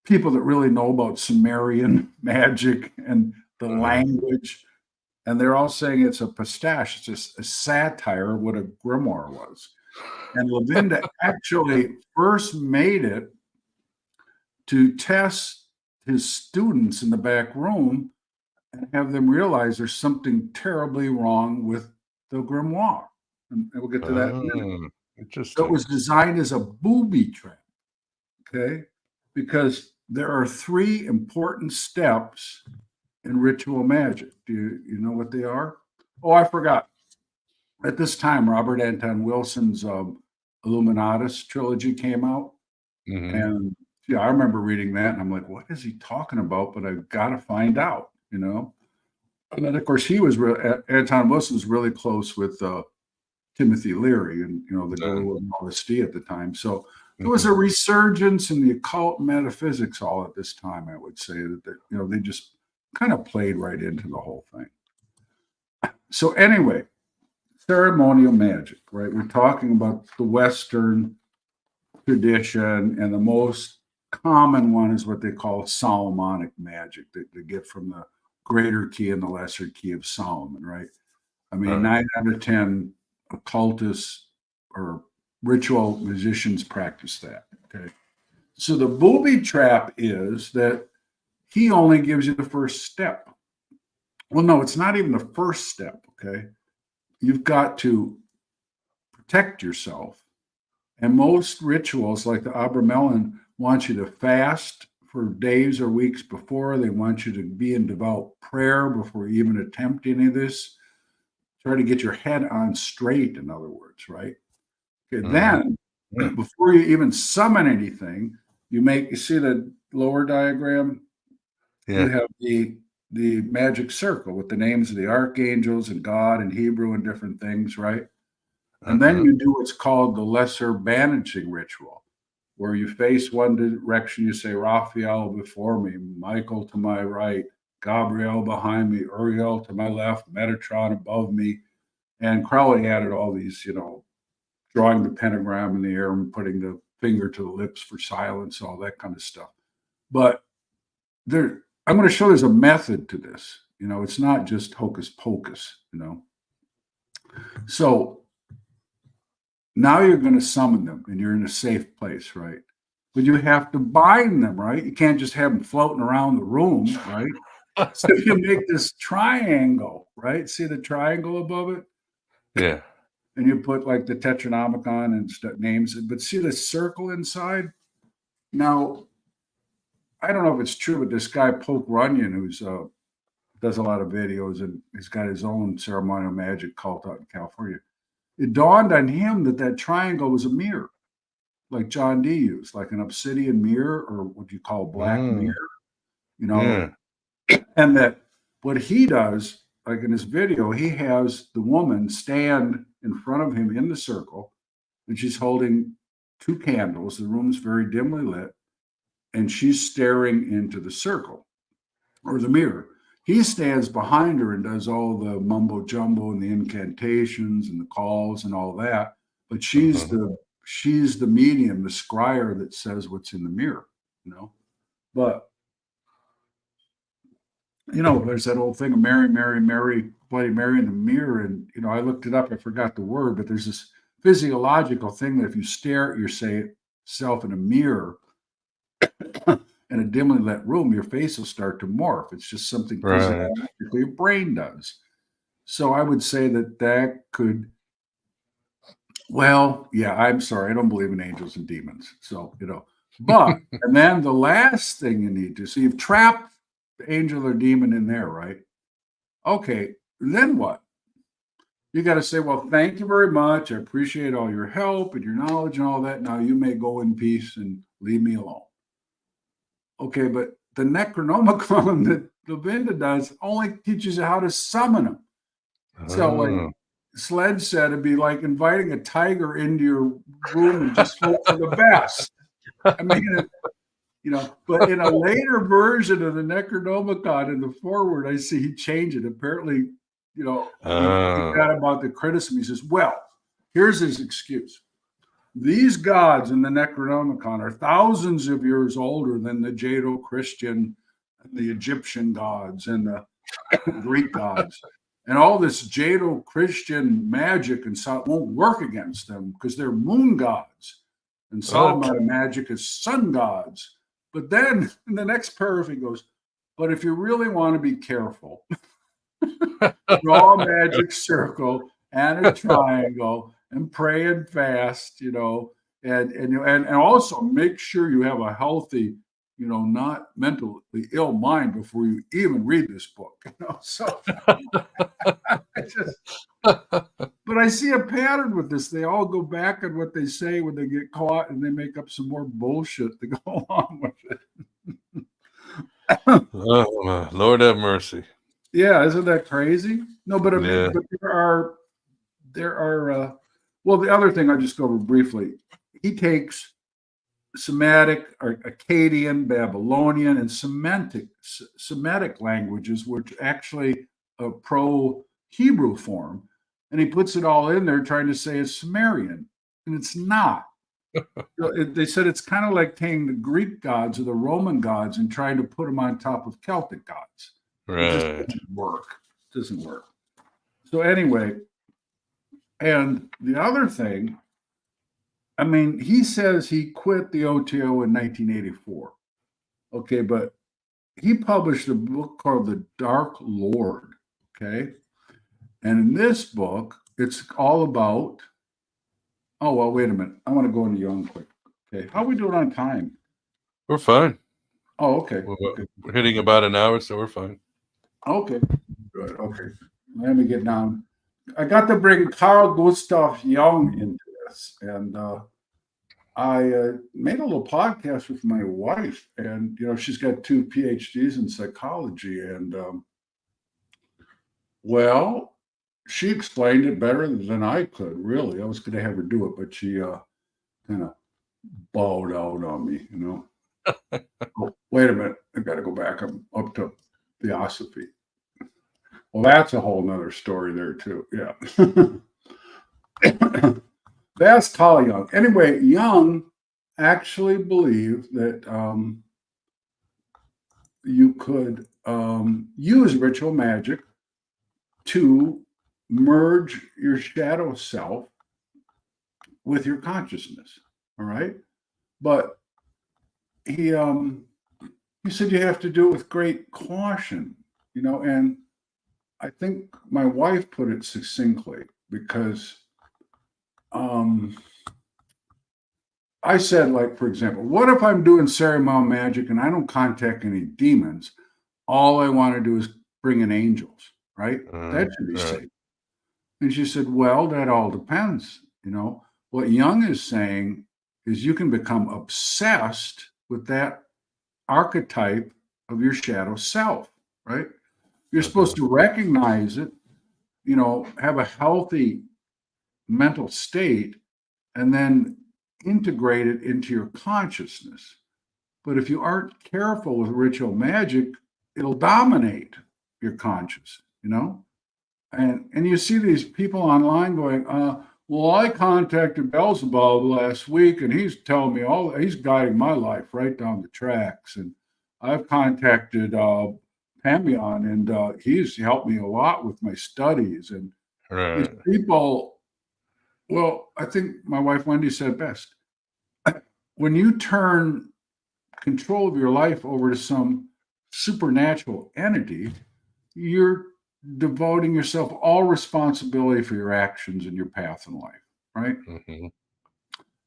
people that really know about Sumerian magic and the language. And they're all saying it's a pastiche. It's just a satire of what a grimoire was. And Lavinda actually first made it to test his students in the back room and have them realize there's something terribly wrong with the grimoire. And we'll get to that in a minute. Interesting. So it was designed as a booby trap, okay? Because there are 3 important steps in ritual magic. Do you know what they are? Oh, I forgot. At this time, Robert Anton Wilson's Illuminatus trilogy came out. And yeah, I remember reading that and I'm like, what is he talking about? But I've got to find out, And then, of course, Anton Wilson was really close with Timothy Leary and, the Guru and LSD at the time. So There was a resurgence in the occult metaphysics all at this time. I would say that they just kind of played right into the whole thing. So anyway, ceremonial magic, right? We're talking about the Western tradition, and the most common one is what they call Solomonic magic that they get from the greater key and the lesser key of Solomon, right? I mean, 9 out of 10 occultists or ritual musicians practice that. Okay. So the booby trap is that he only gives you the first step. Well, no, it's not even the first step. Okay. You've got to protect yourself. And most rituals, like the Abramelin, want you to fast for days or weeks before. They want you to be in devout prayer before you even attempt any of this. Try to get your head on straight, in other words, right? Okay, then, before you even summon anything, you see the lower diagram? Yeah. You have the magic circle with the names of the archangels and God and Hebrew and different things, right? And then you do what's called the lesser banishing ritual, where you face one direction, you say, Raphael before me, Michael to my right, Gabriel behind me, Uriel to my left, Metatron above me. And Crowley added all these, drawing the pentagram in the air and putting the finger to the lips for silence, all that kind of stuff. But I'm going to show there's a method to this. It's not just hocus pocus, So now you're going to summon them and you're in a safe place, right? But you have to bind them, right? You can't just have them floating around the room, right? So you make this triangle, right? See the triangle above it? Yeah. And you put like the Tetranonomicon and names, but see the circle inside? Now, I don't know if it's true, but this guy, Poke Runyon, who's does a lot of videos, and he's got his own ceremonial magic cult out in California. It dawned on him that triangle was a mirror, like John Dee used, like an obsidian mirror, or what you call a black mirror, and that what he does, like in his video, he has the woman stand in front of him in the circle, and she's holding 2 candles. The room's very dimly lit, and she's staring into the circle or the mirror. He stands behind her and does all the mumbo jumbo and the incantations and the calls and all that. But she's the medium, the scryer that says what's in the mirror, But there's that old thing of Mary, Mary, Mary, Bloody Mary in the mirror. And, I looked it up. I forgot the word, but there's this physiological thing that if you stare at yourself in a mirror in a dimly lit room, your face will start to morph. It's just something physiologically your brain does. So I would say that could, I'm sorry. I don't believe in angels and demons. So, but, and then the last thing you need to see, you've trapped the angel or demon in there, right? Okay, then what? You got to say, well, thank you very much. I appreciate all your help and your knowledge and all that. Now you may go in peace and leave me alone. Okay, but the Necronomicon that Lavinda does only teaches you how to summon them. So like Sled said, it'd be like inviting a tiger into your room and just hope for the best. I mean, but in a later version of the Necronomicon in the foreword, I see he changed it. Apparently, he got about the criticism. He says, well, here's his excuse. These gods in the Necronomicon are thousands of years older than the Judeo-Christian, the Egyptian gods, and the Greek gods. And all this Judeo-Christian magic and so won't work against them because they're moon gods. And Solomonic magic is sun gods. But then in the next paragraph, he goes, but if you really want to be careful, draw a magic circle and a triangle and pray and fast, and also make sure you have a healthy, not mentally ill mind before you even read this book. So but I see a pattern with this. They all go back on what they say when they get caught, and they make up some more bullshit to go along with it. Oh, Lord have mercy. Yeah, isn't that crazy? No, but there are. Well, the other thing I'll just go over briefly. He takes Semitic, or Akkadian, Babylonian, and Semitic languages, which actually a pro-Hebrew form. And he puts it all in there trying to say it's Sumerian, and it's not. They said it's kind of like taking the Greek gods or the Roman gods and trying to put them on top of Celtic gods. Right. It just doesn't work. It doesn't work. So anyway, and the other thing, I mean, he says he quit the OTO in 1984. Okay, but he published a book called The Dark Lord. Okay. And in this book, it's all about, oh, well, wait a minute. I want to go into Jung quick. Okay. How are we doing on time? We're fine. Oh, okay. We're hitting about an hour, so we're fine. Okay. Good. Okay. Let me get down. I got to bring Carl Gustav Jung into this. And I made a little podcast with my wife. And, you know, she's got 2 PhDs in psychology. And, well, she explained it better than I could, really. I was going to have her do it, but she kind of bowed out on me, you know. Oh, wait a minute. I got to go back. I'm up to theosophy. Well, that's a whole nother story there, too. Yeah. That's Carl Jung. Anyway, Jung actually believed that you could use ritual magic to merge your shadow self with your consciousness. All right. But he said you have to do it with great caution, you know, and I think my wife put it succinctly because I said, like, for example, what if I'm doing ceremonial magic and I don't contact any demons? All I want to do is bring in angels, right? That should be safe. And she said, well, that all depends. You know, what Jung is saying is you can become obsessed with that archetype of your shadow self, right? You're supposed to recognize it, you know, have a healthy mental state, and then integrate it into your consciousness. But if you aren't careful with ritual magic, it'll dominate your conscious, you know? And you see these people online going, well, I contacted Beelzebub last week and he's telling me he's guiding my life right down the tracks. And I've contacted Pamion and he's helped me a lot with my studies. And these people, well, I think my wife Wendy said best. When you turn control of your life over to some supernatural entity, you're devoting yourself all responsibility for your actions and your path in life, right?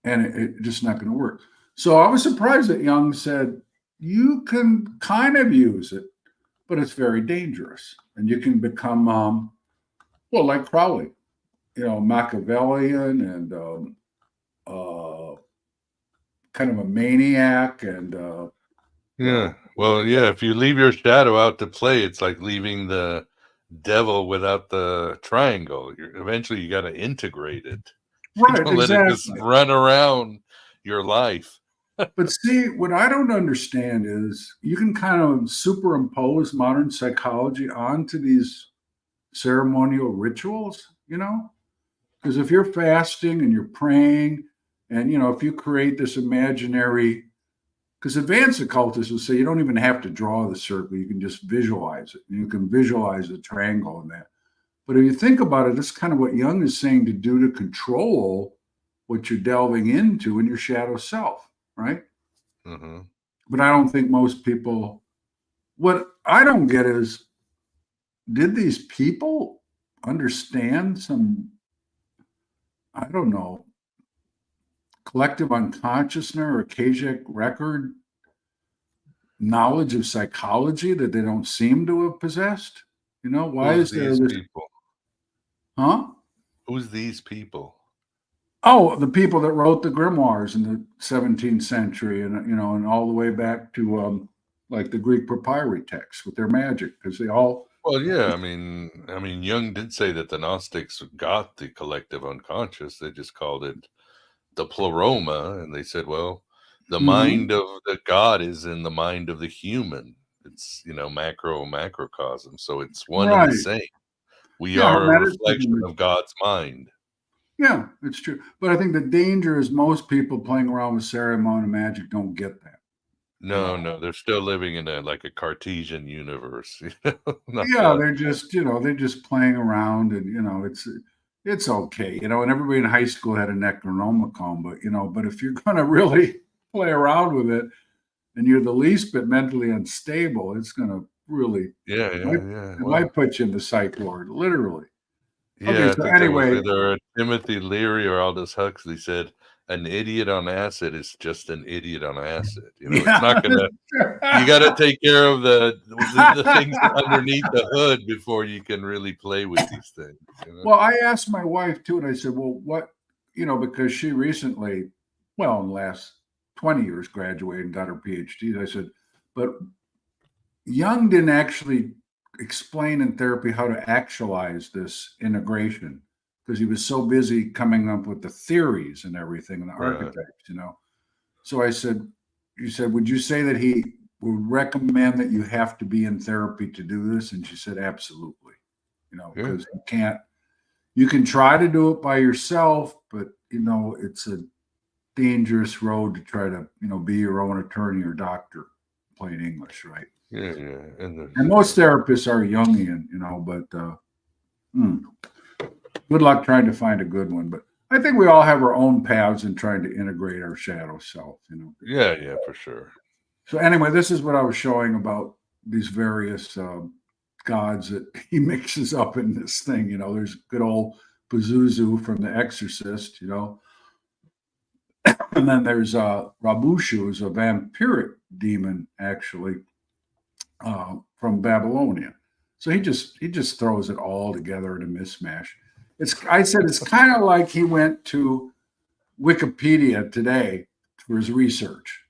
And it's just not going to work. So I was surprised that Jung said you can kind of use it, but it's very dangerous, and you can become well, like Crowley, you know, Machiavellian and kind of a maniac and yeah. Well, yeah, if you leave your shadow out to play, it's like leaving the devil without the triangle. Eventually you got to integrate it. Right, you don't let it just run around your life. But see, what I don't understand is you can kind of superimpose modern psychology onto these ceremonial rituals, you know? Because if you're fasting and you're praying, and, you know, if you create this imaginary, because advanced occultists will say you don't even have to draw the circle, you can just visualize it. You can visualize the triangle and that. But if you think about it, that's kind of what Jung is saying to do to control what you're delving into in your shadow self, right? But I don't think most people, what I don't get is, did these people understand some, I don't know, collective unconsciousness or Akashic record knowledge of psychology that they don't seem to have possessed? You know, why is there this people? Huh? Who's these people? Oh, the people that wrote the Grimoires in the 17th century, and you know, and all the way back to like the Greek papyri texts with their magic, because they all. Well, yeah, I mean, Jung did say that the Gnostics got the collective unconscious. They just called it the pleroma, and they said, well, The mind of the god is in the mind of the human. It's, macrocosm. So it's one and the Right. same. We Yeah, are a reflection hermeticism. of God's mind. Yeah, it's true. But I think the danger is most people playing around with ceremonial magic don't get that. No, they're still living in a Cartesian universe. Not Yeah, the, they're just playing around, and it's okay, and everybody in high school had a Necronomicon, but if you're gonna really play around with it and you're the least bit mentally unstable, it's gonna really yeah, it yeah, might, yeah. it Well, might put you in the psych ward, literally. Okay, yeah, I so think it was anyway, either Timothy Leary or Aldous Huxley said, "An idiot on acid is just an idiot on acid." It's yeah. not gonna. You got to take care of the things underneath the hood before you can really play with these things. Well, I asked my wife too, and I said, "Well, what?" Because she recently, well, in the last 20 years, graduated and got her PhD. I said, "But Jung didn't actually explain in therapy how to actualize this integration because he was so busy coming up with the theories and everything and the Right. archetypes. So I said, you said, would you say that he would recommend that you have to be in therapy to do this? And she said, absolutely. Yeah. Because you can try to do it by yourself, but it's a dangerous road to try to, be your own attorney or doctor, plain English, right? Yeah, yeah. And most therapists are Jungian, but good luck trying to find a good one. But I think we all have our own paths in trying to integrate our shadow self, yeah, for sure. So anyway, this is what I was showing about these various gods that he mixes up in this thing. There's good old Pazuzu from The Exorcist, and then there's Rabushu, who's a vampiric demon, actually, from Babylonia. So he just throws it all together in a mismatch. I said it's kind of like he went to Wikipedia today for his research.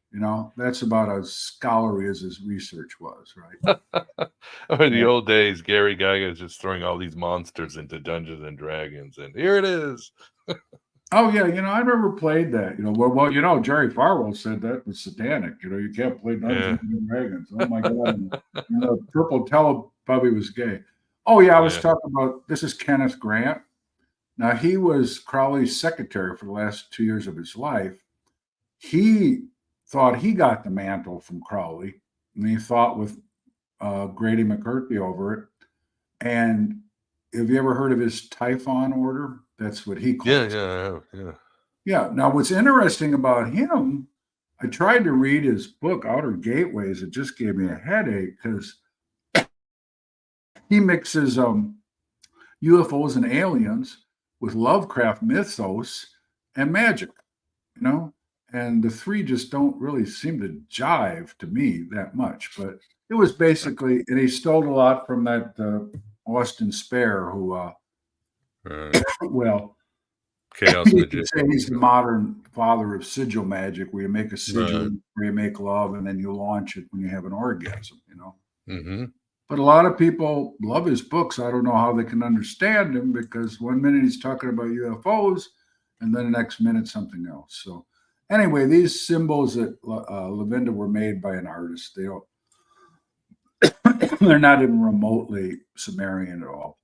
That's about as scholarly as his research was, right? In the old days, Gary Gygax is just throwing all these monsters into Dungeons and Dragons, and here it is. Oh yeah, I never played that. Well, Jerry Farwell said that was satanic. You can't play Dungeons and Dragons. Oh my god! And, Purple Teletubby was gay. Oh yeah, I was talking about. This is Kenneth Grant. Now he was Crowley's secretary for the last 2 years of his life. He thought he got the mantle from Crowley, and he fought with Grady McCarthy over it. And have you ever heard of his Typhon order? That's what he calls it. Yeah. Yeah. Now, what's interesting about him, I tried to read his book, Outer Gateways. It just gave me a headache because he mixes UFOs and aliens with Lovecraft mythos and magic, and the three just don't really seem to jive to me that much. But it was basically, and he stole a lot from that Austin Spare, who, well, Chaos you Magician. could say he's the modern father of sigil magic, where you make a sigil, where you make love, and then you launch it when you have an orgasm, Mm-hmm. But a lot of people love his books. I don't know how they can understand him because 1 minute he's talking about UFOs, and then the next minute something else. So anyway, these symbols that Lavinda were made by an artist. They don't. They're not even remotely Sumerian at all.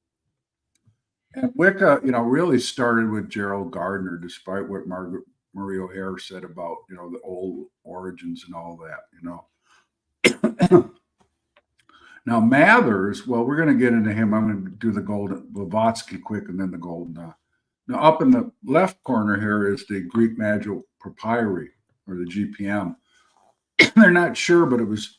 And Wicca, really started with Gerald Gardner, despite what Margaret Marie O'Hare said about, the old origins and all that, Now Mathers, well, we're going to get into him. I'm going to do the golden Blavatsky quick and then the golden. Now up in the left corner here is the Greek Magic Papyri, or the GPM. They're not sure, but it was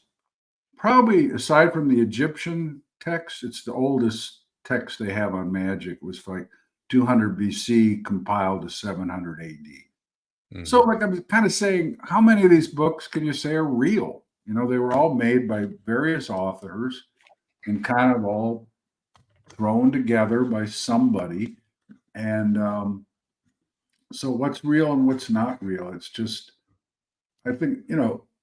probably, aside from the Egyptian text, it's the oldest text they have on magic. It was like 200 BC compiled to 700 AD. Mm-hmm. So like I'm kind of saying, how many of these books can you say are real? They were all made by various authors and kind of all thrown together by somebody. And so what's real and what's not real? It's just, I think,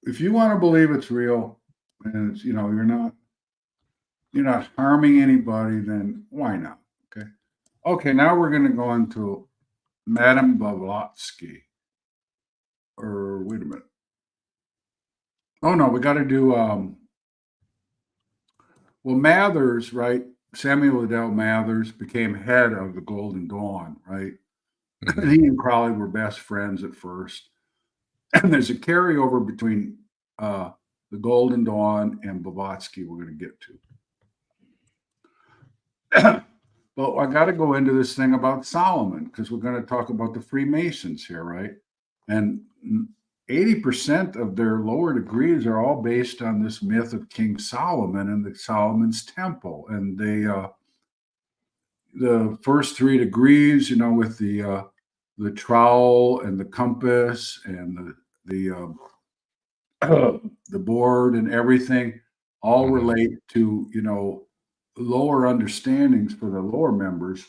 if you want to believe it's real and it's, you're not harming anybody, then why not? Okay, now we're going to go into Madame Blavatsky. Or wait a minute. Oh no, we got to do. Well, Mathers, right? Samuel Liddell Mathers became head of the Golden Dawn, right? And he and Crowley were best friends at first. And there's a carryover between the Golden Dawn and Blavatsky we're going to get to. But I got to go into this thing about Solomon because we're going to talk about the Freemasons here, right? And 80% of their lower degrees are all based on this myth of King Solomon and the Solomon's Temple. And they, the first 3 degrees, you know, with the trowel and the compass and the board and everything, all relate to, you know, lower understandings for the lower members.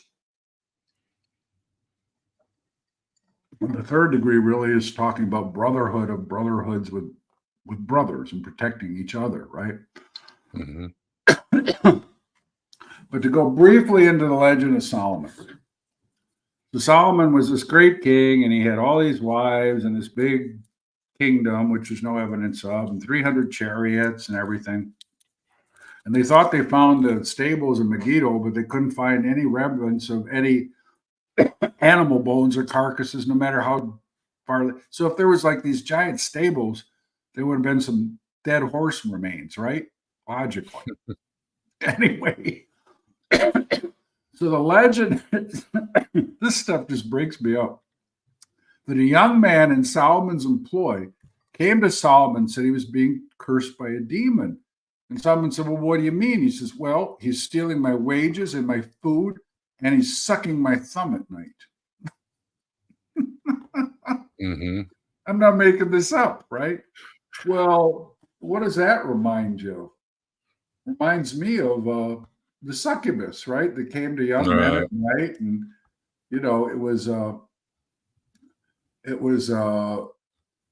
The 3rd degree really is talking about brotherhood of brotherhoods with brothers and protecting each other, right? But to go briefly into the legend of Solomon. So Solomon was this great king, and he had all these wives and this big kingdom, which there's no evidence of, and 300 chariots and everything. And they thought they found the stables in Megiddo, but they couldn't find any remnants of any animal bones or carcasses, no matter how far. So if there was like these giant stables, there would have been some dead horse remains, right? Logically. Anyway, so the legend, this stuff just breaks me up. That a young man in Solomon's employ came to Solomon and said he was being cursed by a demon. And Solomon said, well, what do you mean? He says, well, he's stealing my wages and my food, and he's sucking my thumb at night. I'm not making this up, right? Well, what does that remind you of? Reminds me of the succubus, right? That came to young men at night, and you know, it was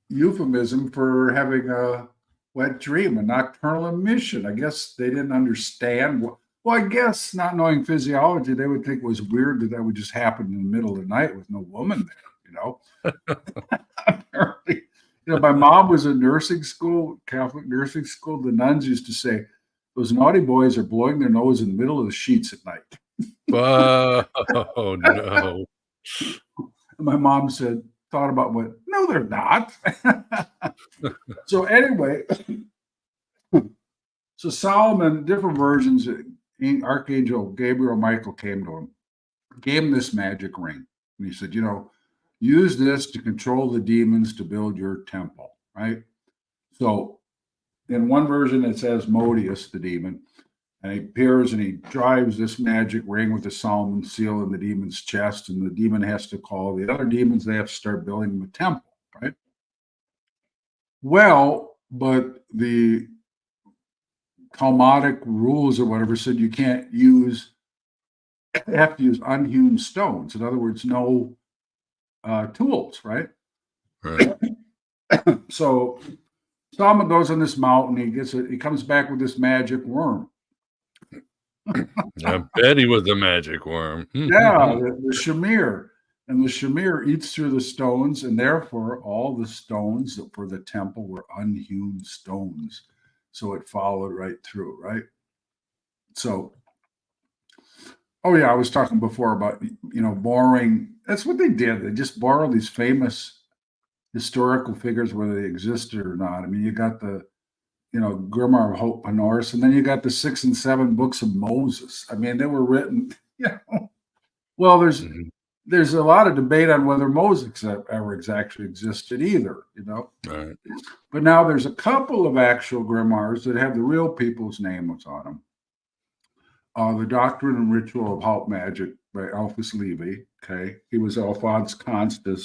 euphemism for having a wet dream, a nocturnal emission. I guess they didn't understand. Well, I guess not knowing physiology, they would think it was weird that that would just happen in the middle of the night with no woman there, you know. Apparently, you know, my mom was in nursing school, Catholic nursing school. The nuns used to say, those naughty boys are blowing their nose in the middle of the sheets at night. Oh, no. And my mom said, thought about what? No, they're not. So anyway, so Solomon, different versions, Archangel Gabriel Michael came to him, gave him this magic ring. And he said, you know, use this to control the demons to build your temple, right? So in one version, it says Modius, the demon, and he appears and he drives this magic ring with the Solomon seal in the demon's chest, and the demon has to call the other demons. They have to start building him a temple, right? Well, but the Talmudic rules or whatever said you can't use, you have to use unhewn stones. In other words, no tools, right? So Solomon goes on this mountain. He comes back with this magic worm. I bet he was a magic worm. Yeah, the shamir. And the shamir eats through the stones, and therefore all the stones for the temple were unhewn stones. So it followed right through, right? So, oh yeah, I was talking before about, you know, borrowing. That's what they did. They just borrowed these famous historical figures, whether they existed or not. I mean, you got the, you know, Grimoire of Hope and Norse, and then you got the 6 and 7 books of Moses. I mean, they were written, you know. Well, there's a lot of debate on whether Moses ever actually existed either, you know. Right. But now there's a couple of actual grimoires that have the real people's names on them. The Doctrine and Ritual of Halt Magic by Alphonse Lévy, okay? He was Alphonse Constant,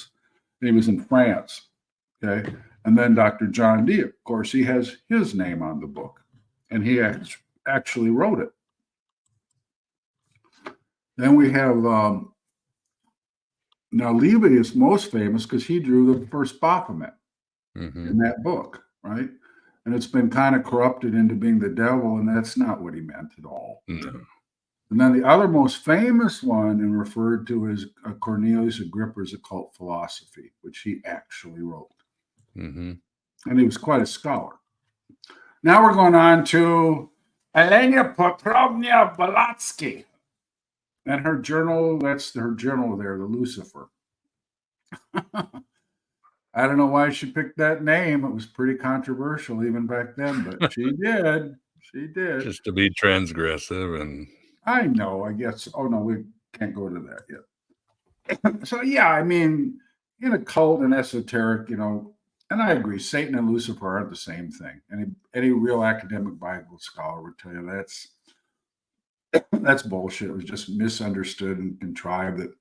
and he was in France, okay? And then Dr. John Dee, of course, he has his name on the book, and he actually wrote it. Then we have, now Lévy is most famous because he drew the first Baphomet in that book, right? And it's been kind of corrupted into being the devil, and that's not what he meant at all. No. And then the other most famous one and referred to as Cornelius Agrippa's Occult Philosophy, which he actually wrote. And he was quite a scholar. Now we're going on to Elena Petrovna Blavatsky. And her journal, that's her journal there, the Lucifer. I don't know why she picked that name. It was pretty controversial even back then, but she did. She did. Just to be transgressive and I know, I guess. Oh, no, we can't go to that yet. So, yeah, I mean, in occult and esoteric, you know, and I agree, Satan and Lucifer aren't the same thing. Any real academic Bible scholar would tell you that's bullshit. It was just misunderstood and contrived that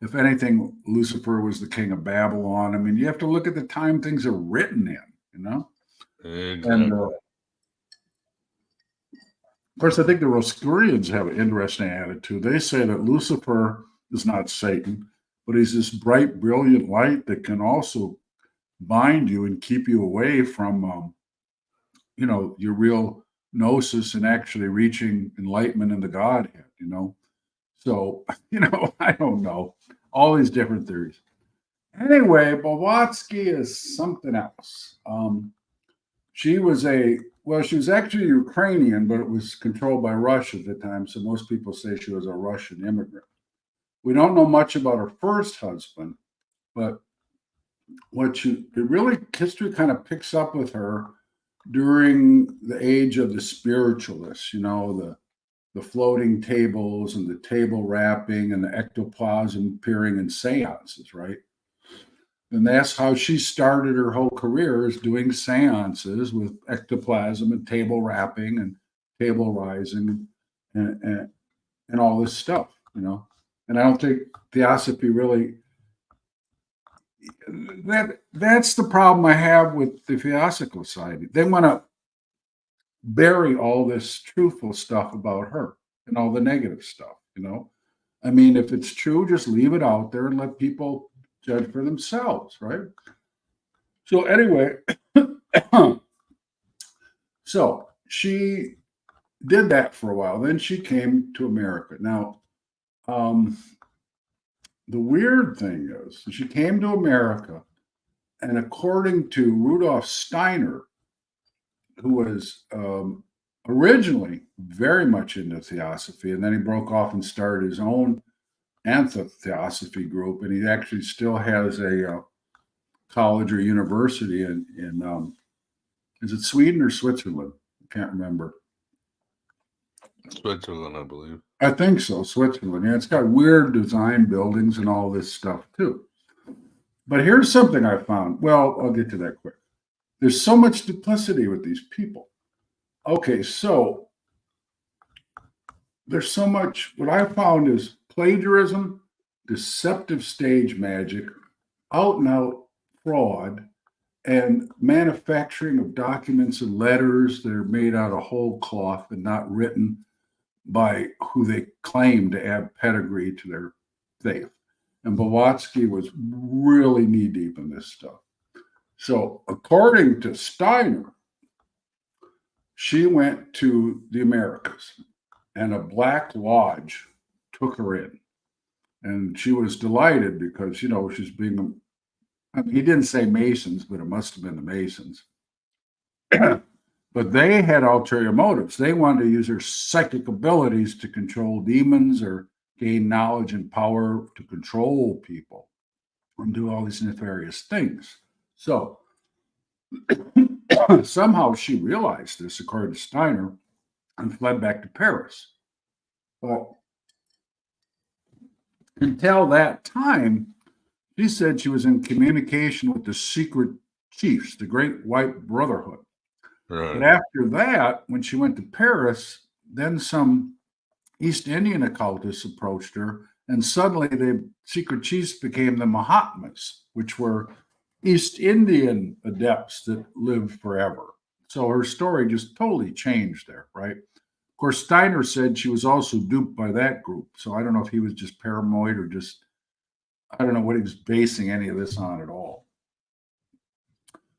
if anything, Lucifer was the king of Babylon. I mean, you have to look at the time things are written in, you know? exactly. And of course, I think the Rosicrucians have an interesting attitude. They say that Lucifer is not Satan, but he's this bright, brilliant light that can also bind you and keep you away from, you know, your real gnosis and actually reaching enlightenment in the Godhead, you know? So, you know, I don't know. All these different theories. Anyway, Blavatsky is something else. She was actually Ukrainian, but it was controlled by Russia at the time. So most people say she was a Russian immigrant. We don't know much about her first husband, but history kind of picks up with her during the age of the spiritualists, you know, the floating tables and the table wrapping and the ectoplasm appearing in seances, right? And that's how she started her whole career, is doing seances with ectoplasm and table wrapping and table rising and all this stuff, you know. And I don't think Theosophy really, that's the problem I have with the Theosophical Society. They want to bury all this truthful stuff about her and all the negative stuff, you know. I mean, if it's true, just leave it out there and let people judge for themselves, right? So anyway, so she did that for a while. Then she came to America. Now, the weird thing is, she came to America, and according to Rudolf Steiner, who was originally very much into theosophy, and then he broke off and started his own anti-theosophy group, and he actually still has a college or university in is it Sweden or Switzerland? I can't remember. Switzerland, I believe. I think so, Switzerland. Yeah, it's got weird design buildings and all this stuff too. But here's something I found. Well, I'll get to that quick. There's so much duplicity with these people. Okay, so there's so much. What I found is plagiarism, deceptive stage magic, out and out fraud, and manufacturing of documents and letters that are made out of whole cloth and not written by who they claim to add pedigree to their faith. And Blavatsky was really knee deep in this stuff. So according to Steiner, she went to the Americas and a Black Lodge took her in. And she was delighted because, you know, she's being, I mean, he didn't say Masons, but it must have been the Masons. But they had ulterior motives. They wanted to use her psychic abilities to control demons or gain knowledge and power to control people and do all these nefarious things. So somehow she realized this, according to Steiner, and fled back to Paris. But until that time, she said she was in communication with the secret chiefs, the Great White Brotherhood. Right. But after that, when she went to Paris, then some East Indian occultists approached her, and suddenly the secret chiefs became the Mahatmas, which were East Indian adepts that lived forever. So her story just totally changed there, right? Of course, Steiner said she was also duped by that group. So I don't know if he was just paranoid or just, I don't know what he was basing any of this on at all.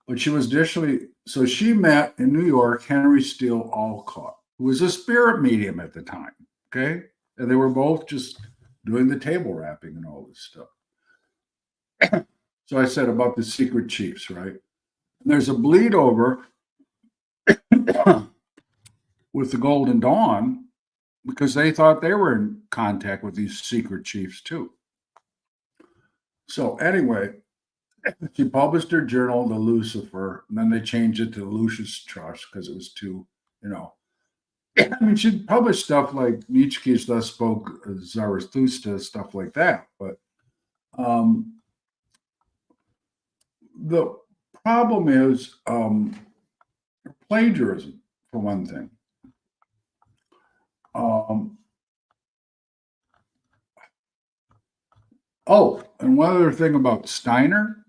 But she was additionally, so she met in New York Henry Steele Alcott, who was a spirit medium at the time, okay? And they were both just doing the table wrapping and all this stuff. So I said about the secret chiefs, right? And there's a bleed over with the Golden Dawn because they thought they were in contact with these secret chiefs too. So anyway, she published her journal, the Lucifer, and then they changed it to Lucius Trust because it was too, I mean, she published stuff like Nietzsche's Thus Spoke Zarathustra, stuff like that. But the problem is plagiarism, for one thing. Oh, and one other thing about Steiner,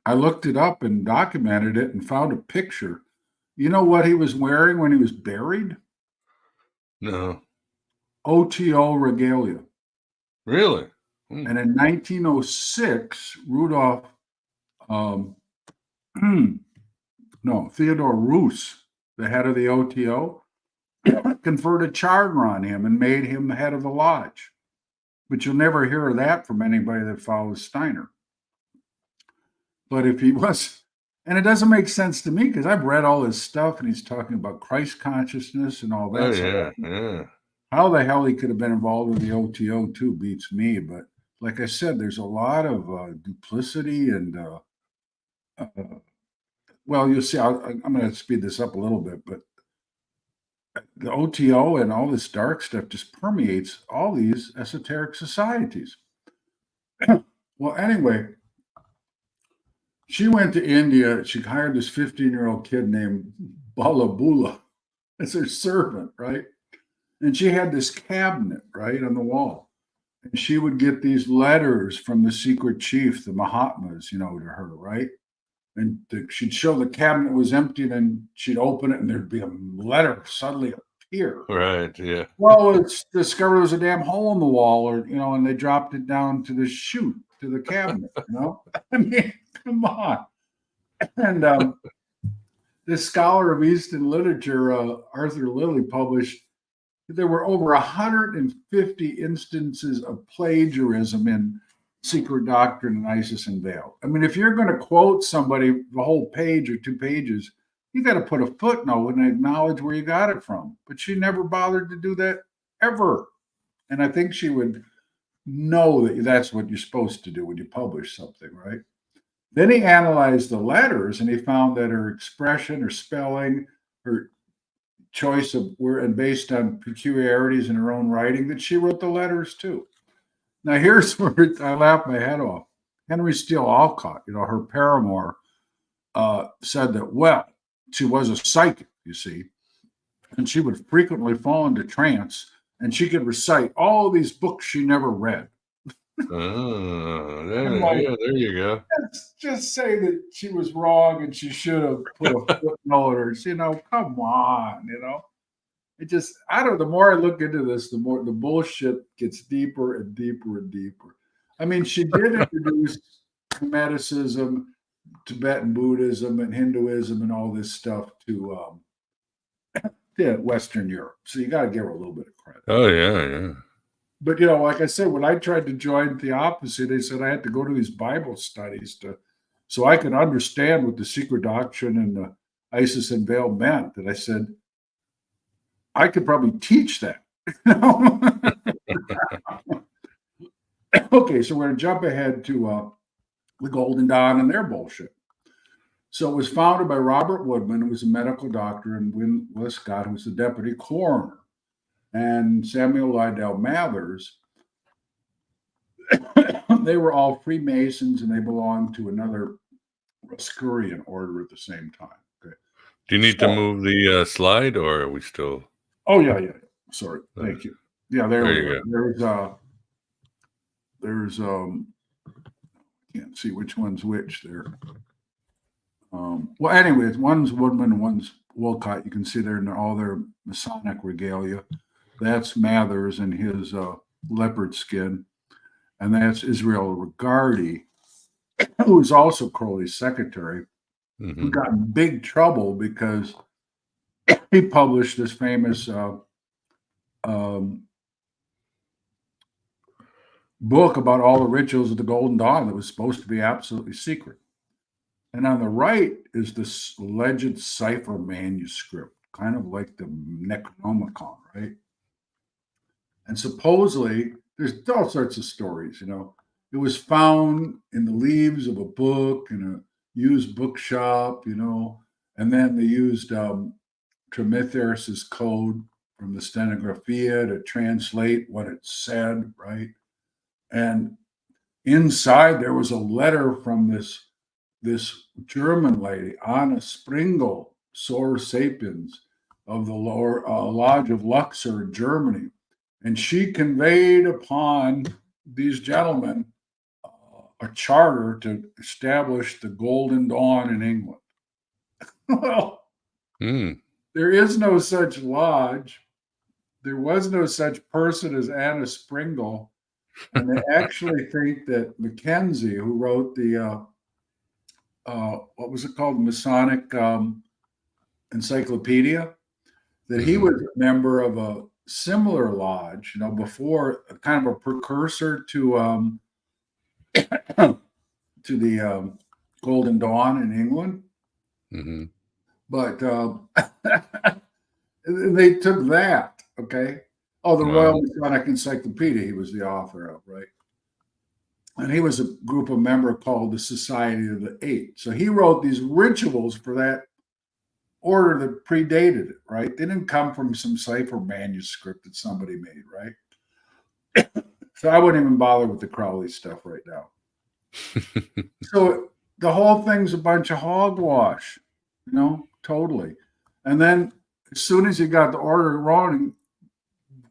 I looked it up and documented it and found a picture. You know what he was wearing when he was buried? No. OTO regalia. Really? And in 1906, Rudolph, Theodore Roos, the head of the OTO, conferred a charter on him and made him the head of the lodge. But you'll never hear of that from anybody that follows Steiner. But if he was, and it doesn't make sense to me because I've read all his stuff and he's talking about Christ consciousness and all that. Oh, yeah. How the hell he could have been involved with the OTO too beats me. But like I said, there's a lot of duplicity and, well, you'll see, I'm going to speed this up a little bit, but the OTO and all this dark stuff just permeates all these esoteric societies. Well, anyway, she went to India. She hired this 15-year-old kid named Balabula as her servant, right? And she had this cabinet, right, on the wall. And she would get these letters from the secret chief, the Mahatmas, to her, right? And she'd show the cabinet was empty, and then she'd open it, and there'd be a letter suddenly appear. Right, yeah. Well, it's discovered there was a damn hole in the wall, or and they dropped it down to the chute, to the cabinet, I mean, come on. And this scholar of Eastern literature, Arthur Lilly, published there were over 150 instances of plagiarism in Secret Doctrine and Isis Unveiled. I mean, if you're going to quote somebody the whole page or 2 pages, you got to put a footnote and acknowledge where you got it from. But she never bothered to do that ever. And I think she would know that that's what you're supposed to do when you publish something, right? Then he analyzed the letters and he found that her expression, her spelling, her choice of word, and based on peculiarities in her own writing, that she wrote the letters too. Now, here's where I laughed my head off. Henry Steele Alcott, her paramour, said that, well, she was a psychic, you see, and she would frequently fall into trance, and she could recite all these books she never read. Oh, there you go. Just say that she was wrong and she should have put a footnote or, come on, It just, the more I look into this, the more the bullshit gets deeper and deeper and deeper. I mean, she did introduce Hermeticism, Tibetan Buddhism, and Hinduism and all this stuff to Western Europe. So you got to give her a little bit of credit. Oh, yeah. But, like I said, when I tried to join Theosophy, they said I had to go to these Bible studies so I could understand what the Secret Doctrine and the Isis Unveiled meant. And I said, I could probably teach that. Okay, so we're going to jump ahead to the Golden Dawn and their bullshit. So it was founded by Robert Woodman, who was a medical doctor, and Willis Scott, who was the deputy coroner, and Samuel Lydell Mathers. They were all Freemasons, and they belonged to another Rosicrucian order at the same time. Okay. Do you need to move the slide, or are we still? Oh, yeah. Sorry. Thank you. Yeah, there we go. There's can't see which one's which there. Well, anyways, one's Woodman, one's Wolcott. You can see there in all their Masonic regalia. That's Mathers and his leopard skin. And that's Israel Regardi, who was also Crowley's secretary, who got in big trouble because he published this famous book about all the rituals of the Golden Dawn that was supposed to be absolutely secret. And on the right is this alleged cipher manuscript, kind of like the Necronomicon, right? And supposedly, there's all sorts of stories, It was found in the leaves of a book in a used bookshop, and then they used Prometheus's code from the stenographia to translate what it said, right? And inside there was a letter from this German lady, Anna Springel, Sor Sapiens, of the lower Lodge of Luxor in Germany. And she conveyed upon these gentlemen a charter to establish the Golden Dawn in England. Well, there is no such lodge. There was no such person as Anna Springel. And they actually think that Mackenzie, who wrote the, what was it called? Masonic Encyclopedia, that he was a member of a similar lodge, before, kind of a precursor to the Golden Dawn in England. Mm-hmm. But they took that, okay? Oh, the Royal Masonic Encyclopedia he was the author of, right? And he was a group of member called the Society of the Eight. So he wrote these rituals for that order that predated it, right? They didn't come from some cipher manuscript that somebody made, right? So I wouldn't even bother with the Crowley stuff right now. So the whole thing's a bunch of hogwash, totally. And then as soon as he got the order wrong,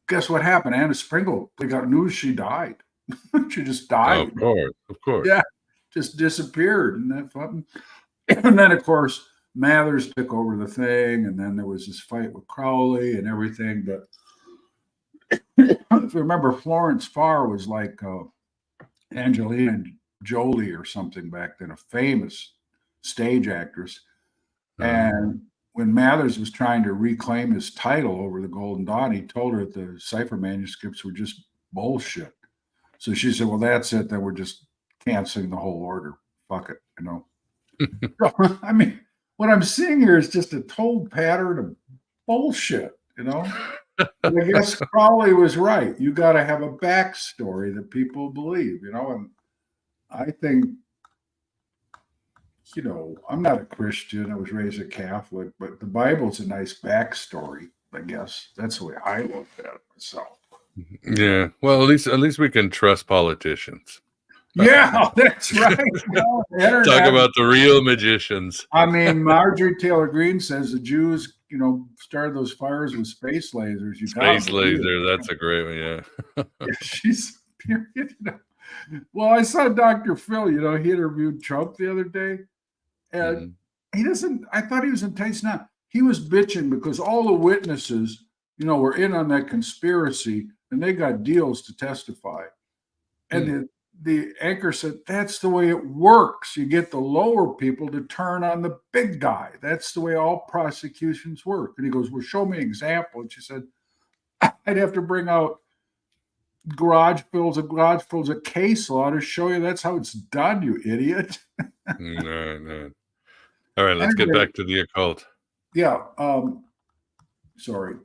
guess what happened? Anna Springel, they got news she died. She just died. Of course. Yeah, just disappeared. And then, of course, Mathers took over the thing, and then there was this fight with Crowley and everything. But if you remember, Florence Farr was like Angelina Jolie or something back then, a famous stage actress. And when Mathers was trying to reclaim his title over the Golden Dawn, he told her that the cipher manuscripts were just bullshit. So she said, well, that's it. Then we're just canceling the whole order. Fuck it, I mean, what I'm seeing here is just a total pattern of bullshit, And I guess Crowley was right. You got to have a backstory that people believe, and I think, I'm not a Christian. I was raised a Catholic, but the Bible's a nice backstory, I guess. That's the way I look at it myself. Yeah. Well, at least we can trust politicians. Yeah, that's right. Talk about the real magicians. I mean, Marjorie Taylor Greene says the Jews, started those fires with space lasers. Space laser, that's a great one, yeah. She's period. Well, I saw Dr. Phil, he interviewed Trump the other day. And I thought he was enticed. Now, he was bitching because all the witnesses, were in on that conspiracy and they got deals to testify. And the anchor said, that's the way it works. You get the lower people to turn on the big guy. That's the way all prosecutions work. And he goes, well, show me an example. And she said, I'd have to bring out garage fills of case law to show you that's how it's done, you idiot. No. All right, let's get back to the occult. Yeah. Sorry.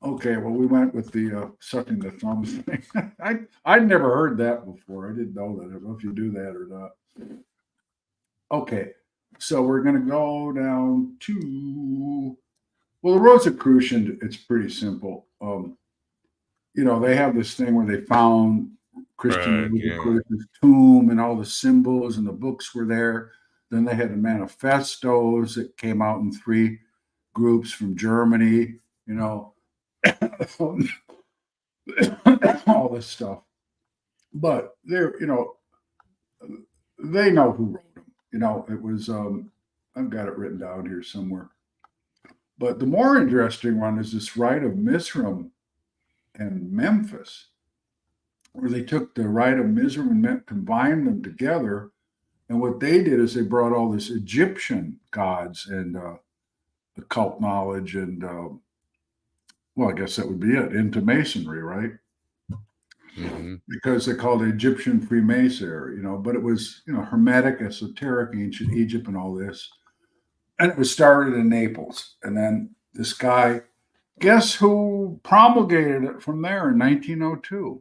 Okay, well, we went with the sucking the thumbs thing. I'd never heard that before. I didn't know that. I don't know if you do that or not. Okay, so we're going to go down to, well, the Rosicrucian, it's pretty simple. They have this thing where they found Christian Rosicrucian's tomb and all the symbols and the books were there. Then they had the manifestos that came out in 3 groups from Germany, all this stuff. But they're, they know who wrote them. It was, I've got it written down here somewhere. But the more interesting one is this Rite of Mizraim in Memphis, where they took the Rite of Mizraim and combined them together. And what they did is they brought all this Egyptian gods and occult knowledge and, well, I guess that would be it, into Masonry, right? because they called it Egyptian Freemasonry, but it was, Hermetic, esoteric, ancient Egypt, and all this. And it was started in Naples. And then this guy, guess who promulgated it from there in 1902?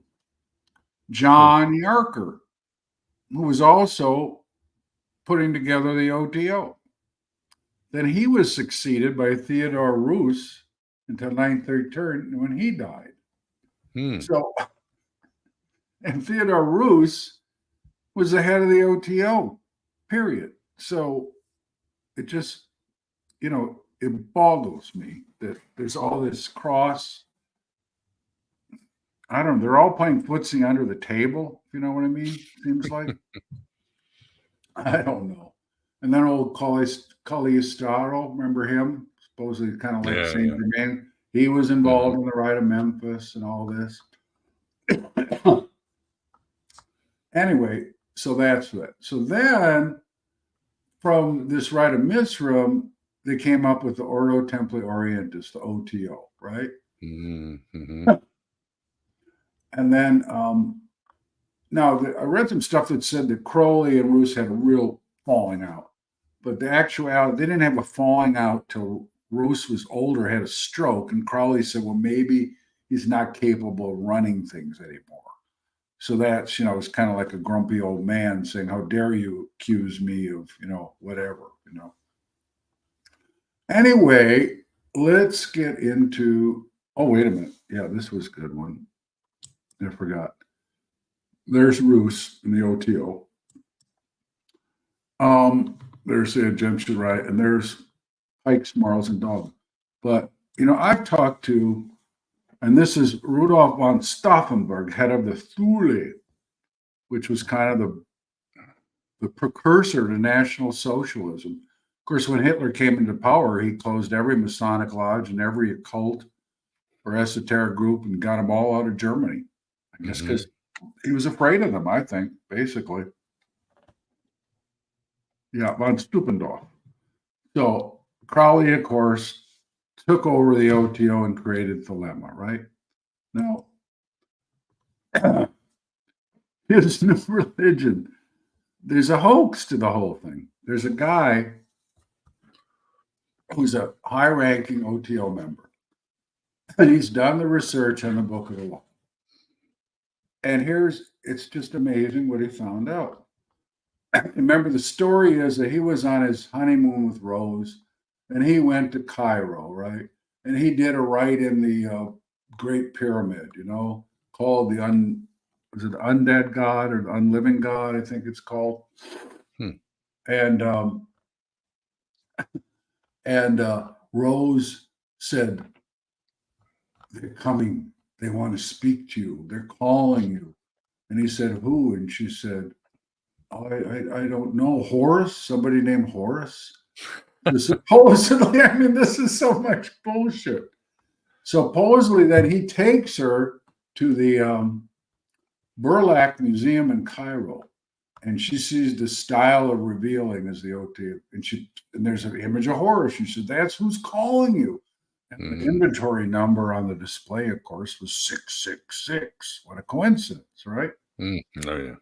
John Yarker, who was also putting together the OTO. Then he was succeeded by Theodore Roos until 913 when he died. So, and Theodore Roos was the head of the OTO, period. So it just, it boggles me that there's all this cross. I don't know. They're all playing footsie under the table, if you know what I mean? Seems like. I don't know. And then old Cagliostro, remember him? Supposedly kind of like Saint Germain. He was involved in the Rite of Memphis and all this. Anyway, so that's it. So then from this Rite of Mithra, they came up with the Ordo Templi Orientis, the OTO, right? And then now I read some stuff that said that Crowley and Roos had a real falling out. But the actuality, they didn't have a falling out till Roos was older, had a stroke, and Crowley said, well, maybe he's not capable of running things anymore. So that's, it's kind of like a grumpy old man saying, how dare you accuse me of, whatever, Anyway, let's get into, wait a minute. Yeah, this was a good one. I forgot. There's Roos in the OTO. There's the Egyptian Rite, and there's Pikes, Marls, and Dogs. But, I've talked to, and this is Rudolf von Stauffenberg, head of the Thule, which was kind of the precursor to National Socialism. Of course, when Hitler came into power, he closed every Masonic lodge and every occult or esoteric group and got them all out of Germany. I guess because he was afraid of them, I think, basically. Yeah, von Stupendorf. So Crowley, of course, took over the OTO and created Thelema, right? Now, his new religion, there's a hoax to the whole thing. There's a guy who's a high-ranking OTO member, and he's done the research on the Book of the Law. And it's just amazing what he found out. Remember, the story is that he was on his honeymoon with Rose, and he went to Cairo, right? And he did a rite in the Great Pyramid, called the Undead God or the Unliving God, I think it's called. And Rose said, they're coming. They want to speak to you. They're calling you. And he said, who? And she said, I don't know. Horace? Somebody named Horace? Supposedly, this is so much bullshit. Supposedly that he takes her to the Burlak Museum in Cairo, and she sees the style of revealing as the OT, and there's an image of Horace. She said, that's who's calling you. And the inventory number on the display, of course, was 666. What a coincidence, right? Oh, yeah.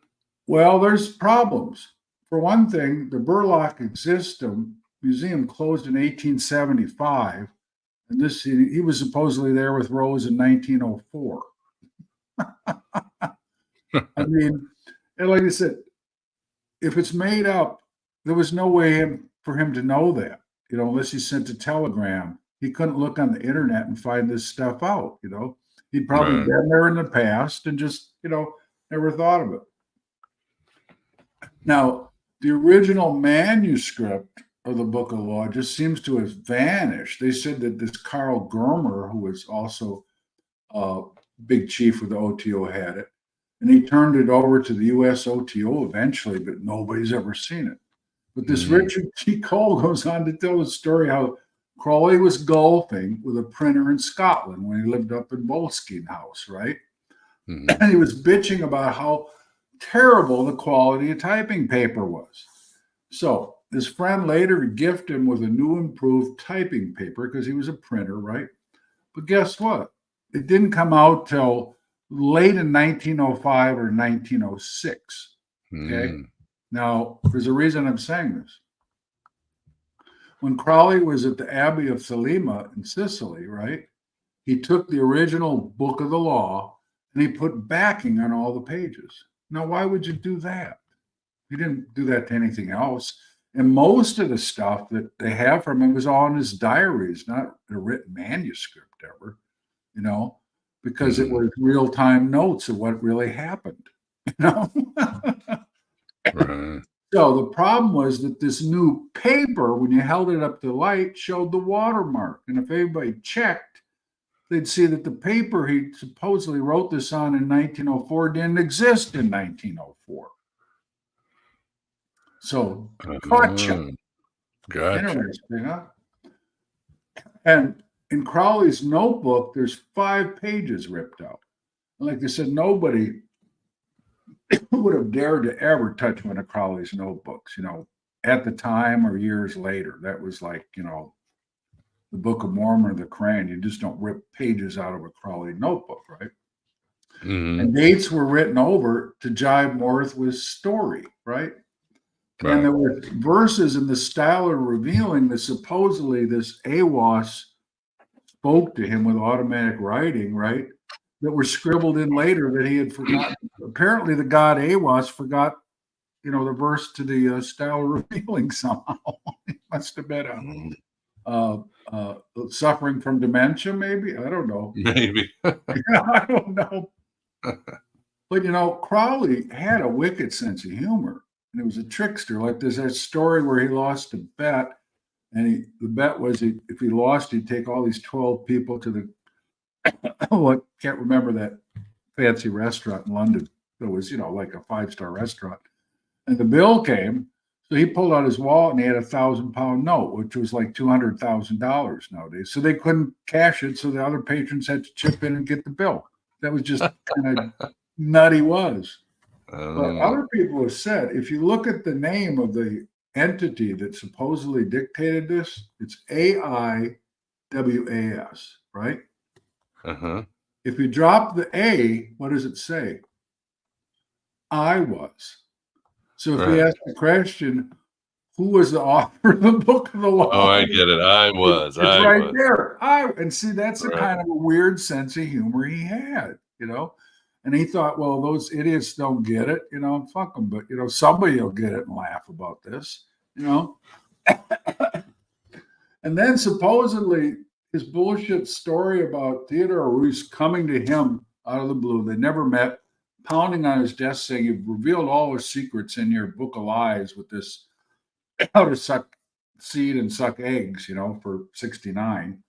Well, there's problems. For one thing, the Burlak Museum closed in 1875, and he was supposedly there with Rose in 1904. And like I said, if it's made up, there was no way for him to know that, unless he sent a telegram. He couldn't look on the internet and find this stuff out, He'd probably been there in the past and just, never thought of it. Now, the original manuscript of the Book of the Law just seems to have vanished. They said that this Karl Germer, who was also a big chief of the OTO, had it, and he turned it over to the US OTO eventually, but nobody's ever seen it. But this Richard T. Cole goes on to tell the story how Crowley was golfing with a printer in Scotland when he lived up in Boleskine House, right? And he was bitching about how terrible the quality of typing paper was. So his friend later gifted him with a new improved typing paper because he was a printer, right? But guess what? It didn't come out till late in 1905 or 1906. Okay. Now, there's a reason I'm saying this. When Crowley was at the Abbey of Thelema in Sicily, right, he took the original Book of the Law and he put backing on all the pages. Now, why would you do that? He didn't do that to anything else. And most of the stuff that they have from him was all in his diaries, not a written manuscript ever, you know, because it was real-time notes of what really happened, you know. Right. So the problem was that this new paper, when you held it up to light, showed the watermark. And if everybody checked, they'd see that the paper he supposedly wrote this on in 1904 didn't exist in 1904. So, gotcha. Interesting, huh? And in Crowley's notebook, there's 5 pages ripped out. Like I said, nobody would have dared to ever touch one of Crowley's notebooks, you know, at the time or years later. That was like, you know, the Book of Mormon or the Quran. You just don't rip pages out of a Crowley notebook, right? And dates were written over to jive more with his story, right? And there were verses in the style of revealing that supposedly this Awas spoke to him with automatic writing, right? That were scribbled in later that he had forgotten. Apparently, the god Awas forgot, you know, the verse to the style of revealing somehow. He must have been suffering from dementia, maybe. I don't know. Maybe. I don't know. But, you know, Crowley had a wicked sense of humor. And he was a trickster. Like there's that story where he lost a bet. And the bet was if he lost, he'd take all these 12 people to the I can't remember that fancy restaurant in London. It was, you know, like a 5-star restaurant. And the bill came. So he pulled out his wallet and he had a £1,000 note, which was like $200,000 nowadays. So they couldn't cash it. So the other patrons had to chip in and get the bill. That was just kind of nutty was. But other people have said, if you look at the name of the entity that supposedly dictated this, it's AIWAS, right? If you drop the A, what does it say? I was. So if we ask the question, who was the author of the Book of the Law? Oh, I get it. I was. It's right there. And see, that's the kind of a weird sense of humor he had, you know? And he thought, well, those idiots don't get it, you know, fuck them. But, you know, somebody will get it and laugh about this, you know? And then supposedly his bullshit story about Theodore Roos coming to him out of the blue, they never met, pounding on his desk saying, you've revealed all the secrets in your book of lies with this how to suck seed and suck eggs, you know, for 69.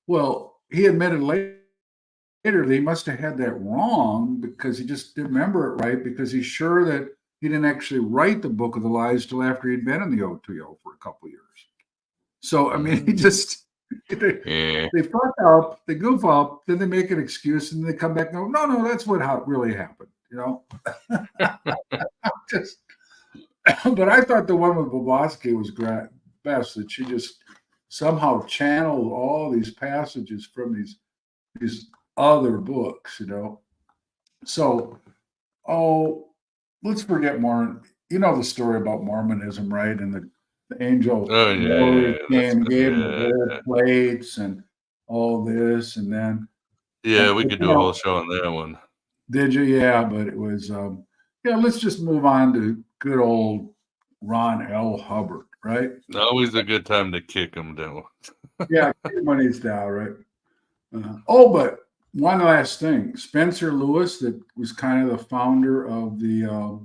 Well, he admitted later that he must have had that wrong because he just didn't remember it right, because he's sure that he didn't actually write the Book of the Lies till after he'd been in the OTO for a couple of years. So, I mean, he just, they fuck up, they goof up, then they make an excuse and they come back and go, no, that's what really happened, you know? But I thought the one with Blavatsky was best, that she just somehow channeled all these passages from these other books, you know. So, let's forget Mormon. You know the story about Mormonism, right? And the angel came, gave him the gold plates and all this, and then we could do a whole show on that one. Did you? Yeah, but it was let's just move on to good old Ron L. Hubbard, right? Always a good time to kick him down. Yeah, when he's down, right? But one last thing. Spencer Lewis, that was kind of the founder of the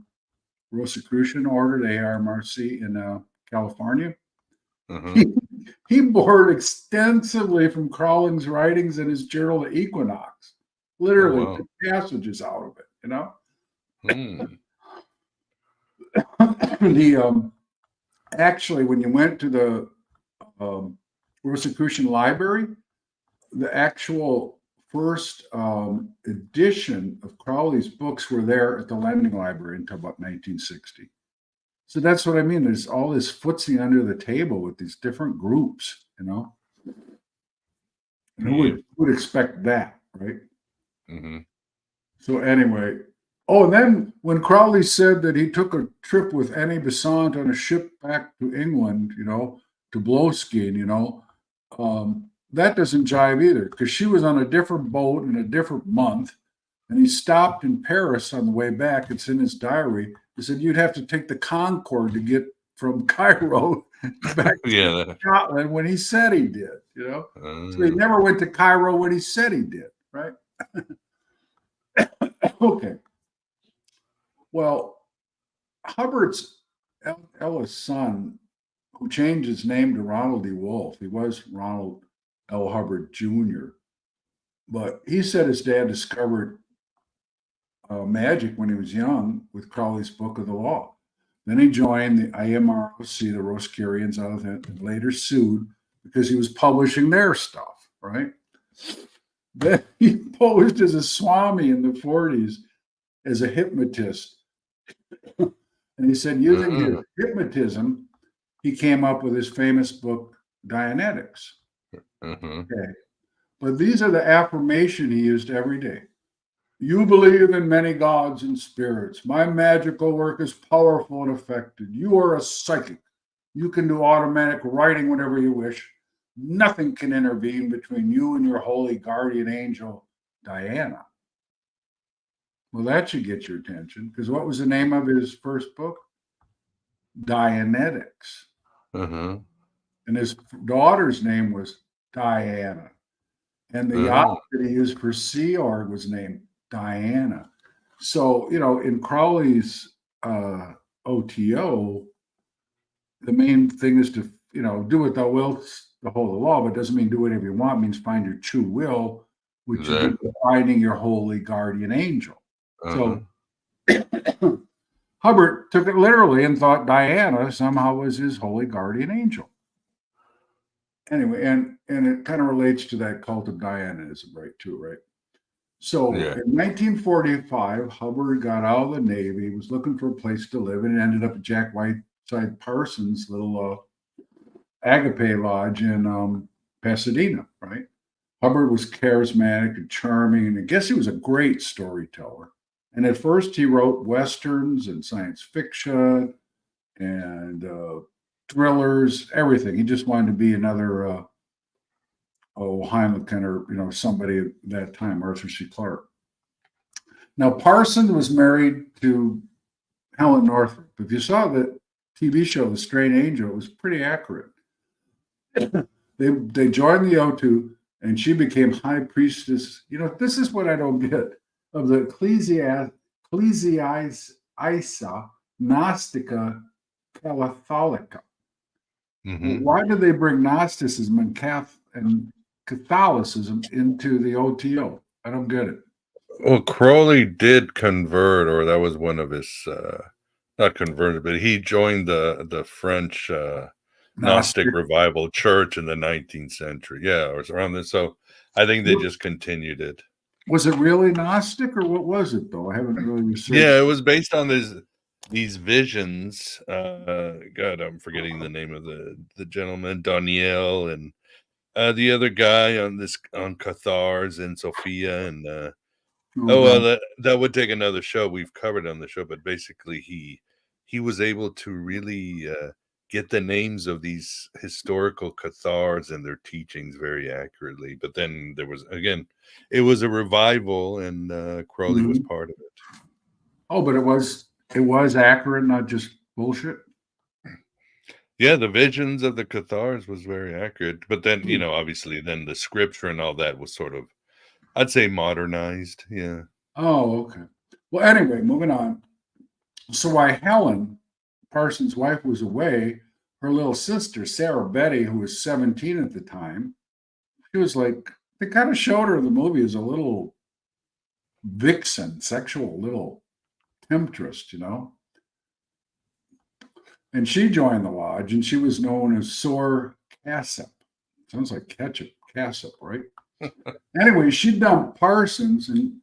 Rosicrucian Order, the ARMRC in California. He borrowed extensively from Crowling's writings in his journal, The Equinox. Literally took passages out of it, you know? Actually, when you went to the Rosicrucian Library, the actual first edition of Crowley's books were there at the Lending Library until about 1960. So that's what I mean. There's all this footsie under the table with these different groups, you know? And who would expect that, right? So anyway, oh, and then when Crowley said that he took a trip with Annie Besant on a ship back to England, to blow skiing, that doesn't jive either, because she was on a different boat in a different month, and he stopped in Paris on the way back. It's in his diary. He said you'd have to take the Concorde to get from Cairo back to Scotland when he said he did, So he never went to Cairo when he said he did, right? Okay. Well, Hubbard's eldest son, who changed his name to Ronald E. Wolfe, he was Ronald L. Hubbard Jr., but he said his dad discovered magic when he was young with Crowley's Book of the Law. Then he joined the IMROC, the Rosicrucians, and later sued because he was publishing their stuff, right? Then he posed as a Swami in the 40s as a hypnotist. And he said using his hypnotism, he came up with his famous book, Dianetics. Okay. But these are the affirmation he used every day. You believe in many gods and spirits. My magical work is powerful and effective. You are a psychic. You can do automatic writing whenever you wish. Nothing can intervene between you and your holy guardian angel, Diana. Well, that should get your attention, because what was the name of his first book? Dianetics. And his daughter's name was Diana. And the yacht that he used for Sea Org was named Diana. So, in Crowley's OTO, the main thing is to, do what thou wilt, the whole of the law, but it doesn't mean do whatever you want. It means find your true will, which is finding your holy guardian angel. So Hubbard took it literally and thought Diana somehow was his holy guardian angel. Anyway, and it kind of relates to that cult of Dianism, right? So in 1945, Hubbard got out of the Navy. He was looking for a place to live, and ended up at Jack Whiteside Parsons' little Agape Lodge in Pasadena, right? Hubbard was charismatic and charming, and I guess he was a great storyteller. And at first, he wrote Westerns and science fiction and thrillers, everything. He just wanted to be another Heinlein or somebody at that time, Arthur C. Clarke. Now, Parsons was married to Helen Northrop. If you saw the TV show The Strange Angel, it was pretty accurate. They joined the O2, and she became high priestess. This is what I don't get, of the Ecclesia Gnostica Catholica. Why did they bring Gnosticism and Catholicism into the OTO? I don't get it. Well, Crowley did convert, or that was one of his, not converted, but he joined the French Gnostic Revival Church in the 19th century. Yeah, or around this. So I think they just continued it. Was it really Gnostic, or what was it, though? I haven't really researched. Yeah, it was based on these visions. God, I'm forgetting the name of the gentleman, Daniel, and the other guy on Cathars and Sophia, and that would take another show. We've covered on the show, but basically he was able to really get the names of these historical Cathars and their teachings very accurately. But then there was, again, it was a revival, and Crowley was part of it. Oh, but it was accurate, not just bullshit. Yeah, the visions of the Cathars was very accurate. But then, obviously, then the scripture and all that was sort of, I'd say, modernized. Yeah. Oh, okay. Well, anyway, moving on. So while Helen, Parsons' wife, was away, her little sister, Sarah Betty, who was 17 at the time, she was like, they kind of showed her in the movie as a little vixen, sexual little temptress, And she joined the lodge, and she was known as Sore Cassip. Sounds like ketchup, Cassip, right? Anyway, she dumped Parsons, and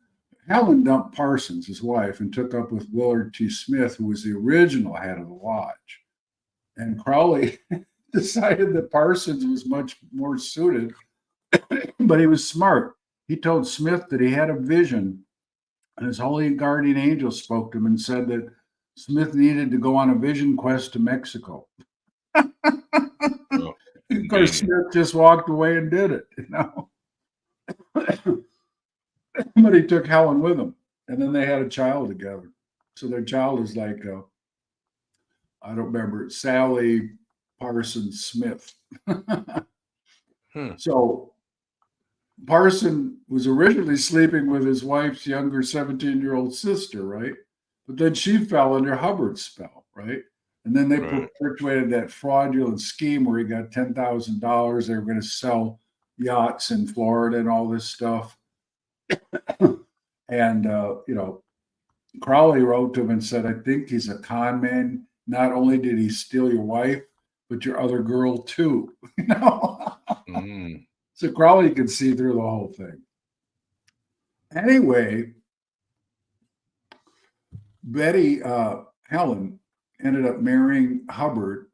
Helen dumped Parsons, his wife, and took up with Willard T. Smith, who was the original head of the lodge. And Crowley decided that Parsons was much more suited, but he was smart. He told Smith that he had a vision And his holy guardian angel spoke to him and said that Smith needed to go on a vision quest to Mexico. Oh, Of course, Smith just walked away and did it, you know. But he took Helen with him, and then they had a child together. So their child is like, I don't remember, Sally Parsons Smith. So Parson was originally sleeping with his wife's younger 17-year-old sister, right? But then she fell under Hubbard's spell, right? And then they perpetuated that fraudulent scheme where he got $10,000. They were going to sell yachts in Florida and all this stuff. And, you know, Crowley wrote to him and said, I think he's a con man. Not only did he steal your wife, but your other girl too. You know? So Crowley could see through the whole thing. Anyway, Betty Helen ended up marrying Hubbard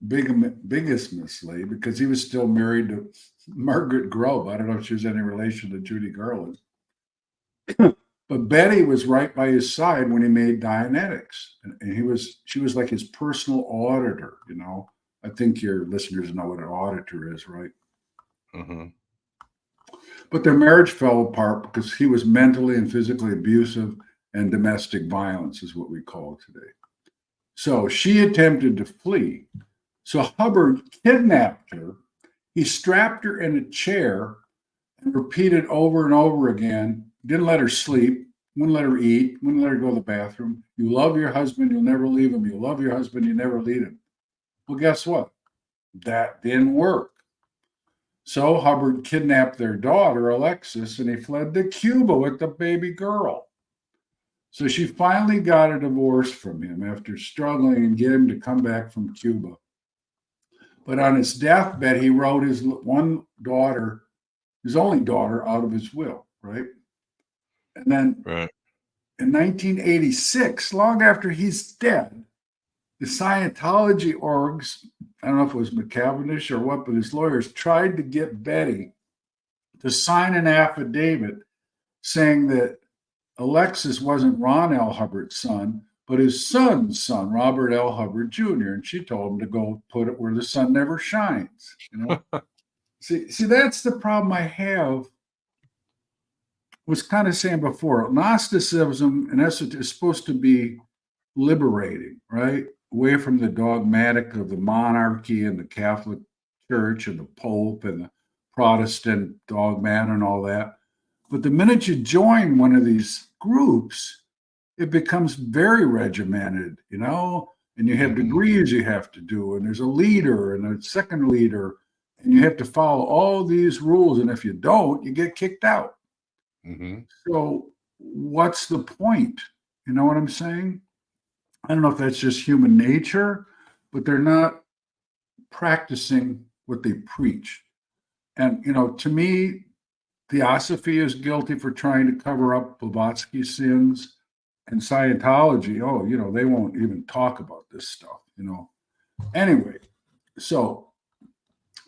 bigamously because he was still married to Margaret Grove. I don't know if she was any relation to Judy Garland. But Betty was right by his side when he made Dianetics. And she was like his personal auditor, you know. I think your listeners know what an auditor is, right? But their marriage fell apart because he was mentally and physically abusive, and domestic violence is what we call it today. So she attempted to flee. So Hubbard kidnapped her. He strapped her in a chair and repeated over and over again, didn't let her sleep, wouldn't let her eat, wouldn't let her go to the bathroom. You love your husband, you'll never leave him. You love your husband, you never leave him. Well, guess what? That didn't work. So Hubbard kidnapped their daughter, Alexis, and he fled to Cuba with the baby girl. So she finally got a divorce from him after struggling and get him to come back from Cuba. But on his deathbed, he wrote his one daughter, his only daughter, out of his will, right? And then in 1986, long after he's dead, the Scientology orgs, I don't know if it was McCavendish or what, but his lawyers tried to get Betty to sign an affidavit saying that Alexis wasn't Ron L. Hubbard's son, but his son's son, Robert L. Hubbard Jr. And she told him to go put it where the sun never shines. You know, see, that's the problem I have. Was kind of saying before, Gnosticism in essence is supposed to be liberating, right? Away from the dogmatic of the monarchy and the Catholic Church and the Pope and the Protestant dogmat and all that. But the minute you join one of these groups, it becomes very regimented, you know, and you have degrees you have to do, and there's a leader and a second leader, and you have to follow all these rules. And if you don't, you get kicked out. So what's the point? You know what I'm saying? I don't know if that's just human nature, but they're not practicing what they preach. And, you know, to me, Theosophy is guilty for trying to cover up Blavatsky's sins, and Scientology, oh, you know, they won't even talk about this stuff, you know. Anyway, so,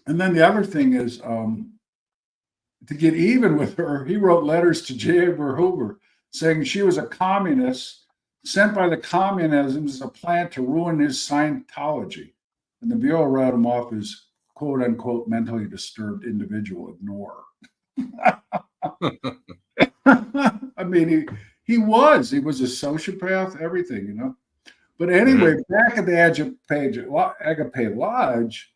and then the other thing is, to get even with her, he wrote letters to J. Edgar Hoover saying she was a communist sent by the communism as a plan to ruin his Scientology. And the Bureau wrote him off as quote unquote mentally disturbed individual. Ignore. I mean, he was a sociopath, everything, you know. But anyway, back at the Agape Lodge,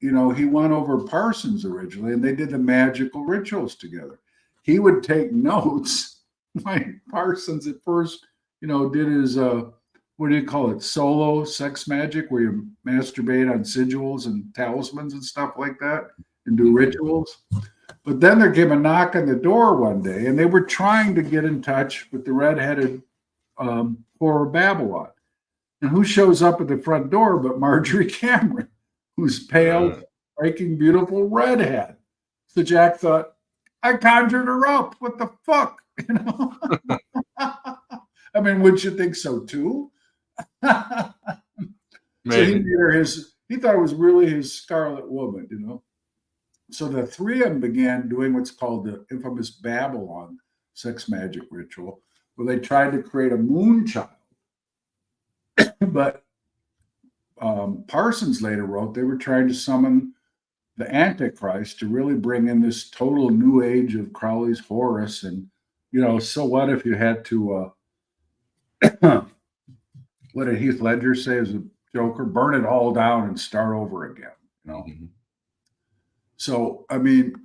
you know, he went over Parsons originally, and they did the magical rituals together. He would take notes, like Parsons at first, you know, did his, what do you call it, solo sex magic, where you masturbate on sigils and talismans and stuff like that, and do rituals. But then there came a knock on the door one day, and they were trying to get in touch with the redheaded Whore of Babylon. And who shows up at the front door but Marjorie Cameron, who's pale, striking, beautiful redhead. So Jack thought, I conjured her up. What the fuck? You know? I mean, wouldn't you think so too? So he made her he thought it was really his Scarlet Woman, you know? So the three of them began doing what's called the infamous Babylon sex magic ritual. where they tried to create a moon child. But Parsons later wrote they were trying to summon the Antichrist to really bring in this total new age of Crowley's Horus. And, so what if you had to, what did Heath Ledger say as a Joker? Burn it all down and start over again, Mm-hmm. So, I mean,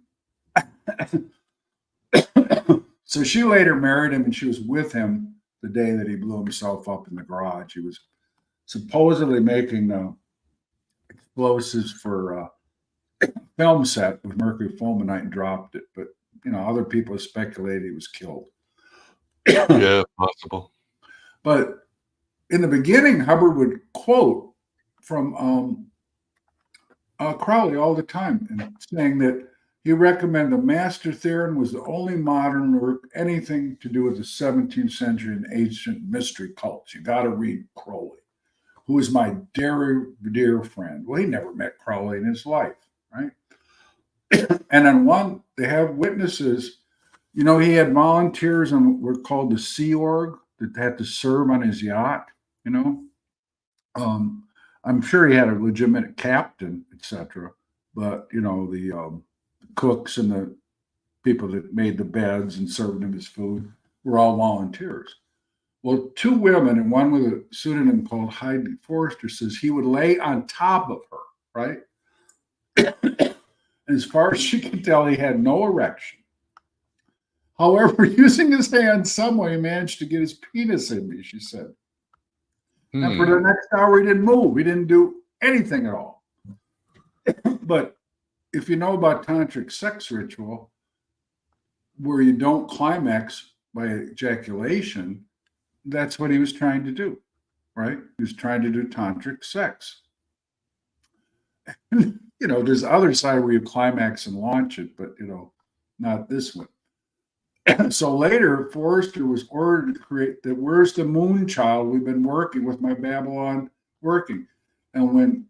so she later married him and she was with him the day that he blew himself up in the garage. He was supposedly making explosives for film set with mercury fulminate and dropped it. But, other people speculated he was killed. Yeah, possible. But in the beginning, Hubbard would quote from Crowley all the time, and saying that he recommended the Master Theron was the only modern work, anything to do with the 17th century and ancient mystery cults. You got to read Crowley, who is my dear friend. Well, he never met Crowley in his life, right? And on one, they have witnesses. He had volunteers on what were called the Sea Org that had to serve on his yacht, I'm sure he had a legitimate captain, etc. But, the cooks and the people that made the beds and served him his food were all volunteers. Well, two women, and one with a pseudonym called Heidi Forrester, says he would lay on top of her, right? As far as she could tell, he had no erection. However, using his hand some way, he managed to get his penis in me, she said. And for the next hour, he didn't move. He didn't do anything at all. But if you know about tantric sex ritual, where you don't climax by ejaculation, that's what he was trying to do, right? He was trying to do tantric sex. There's the other side where you climax and launch it, but, not this one. So later, Forrester was ordered to create the Where's the Moon Child we've been working with my Babylon working. And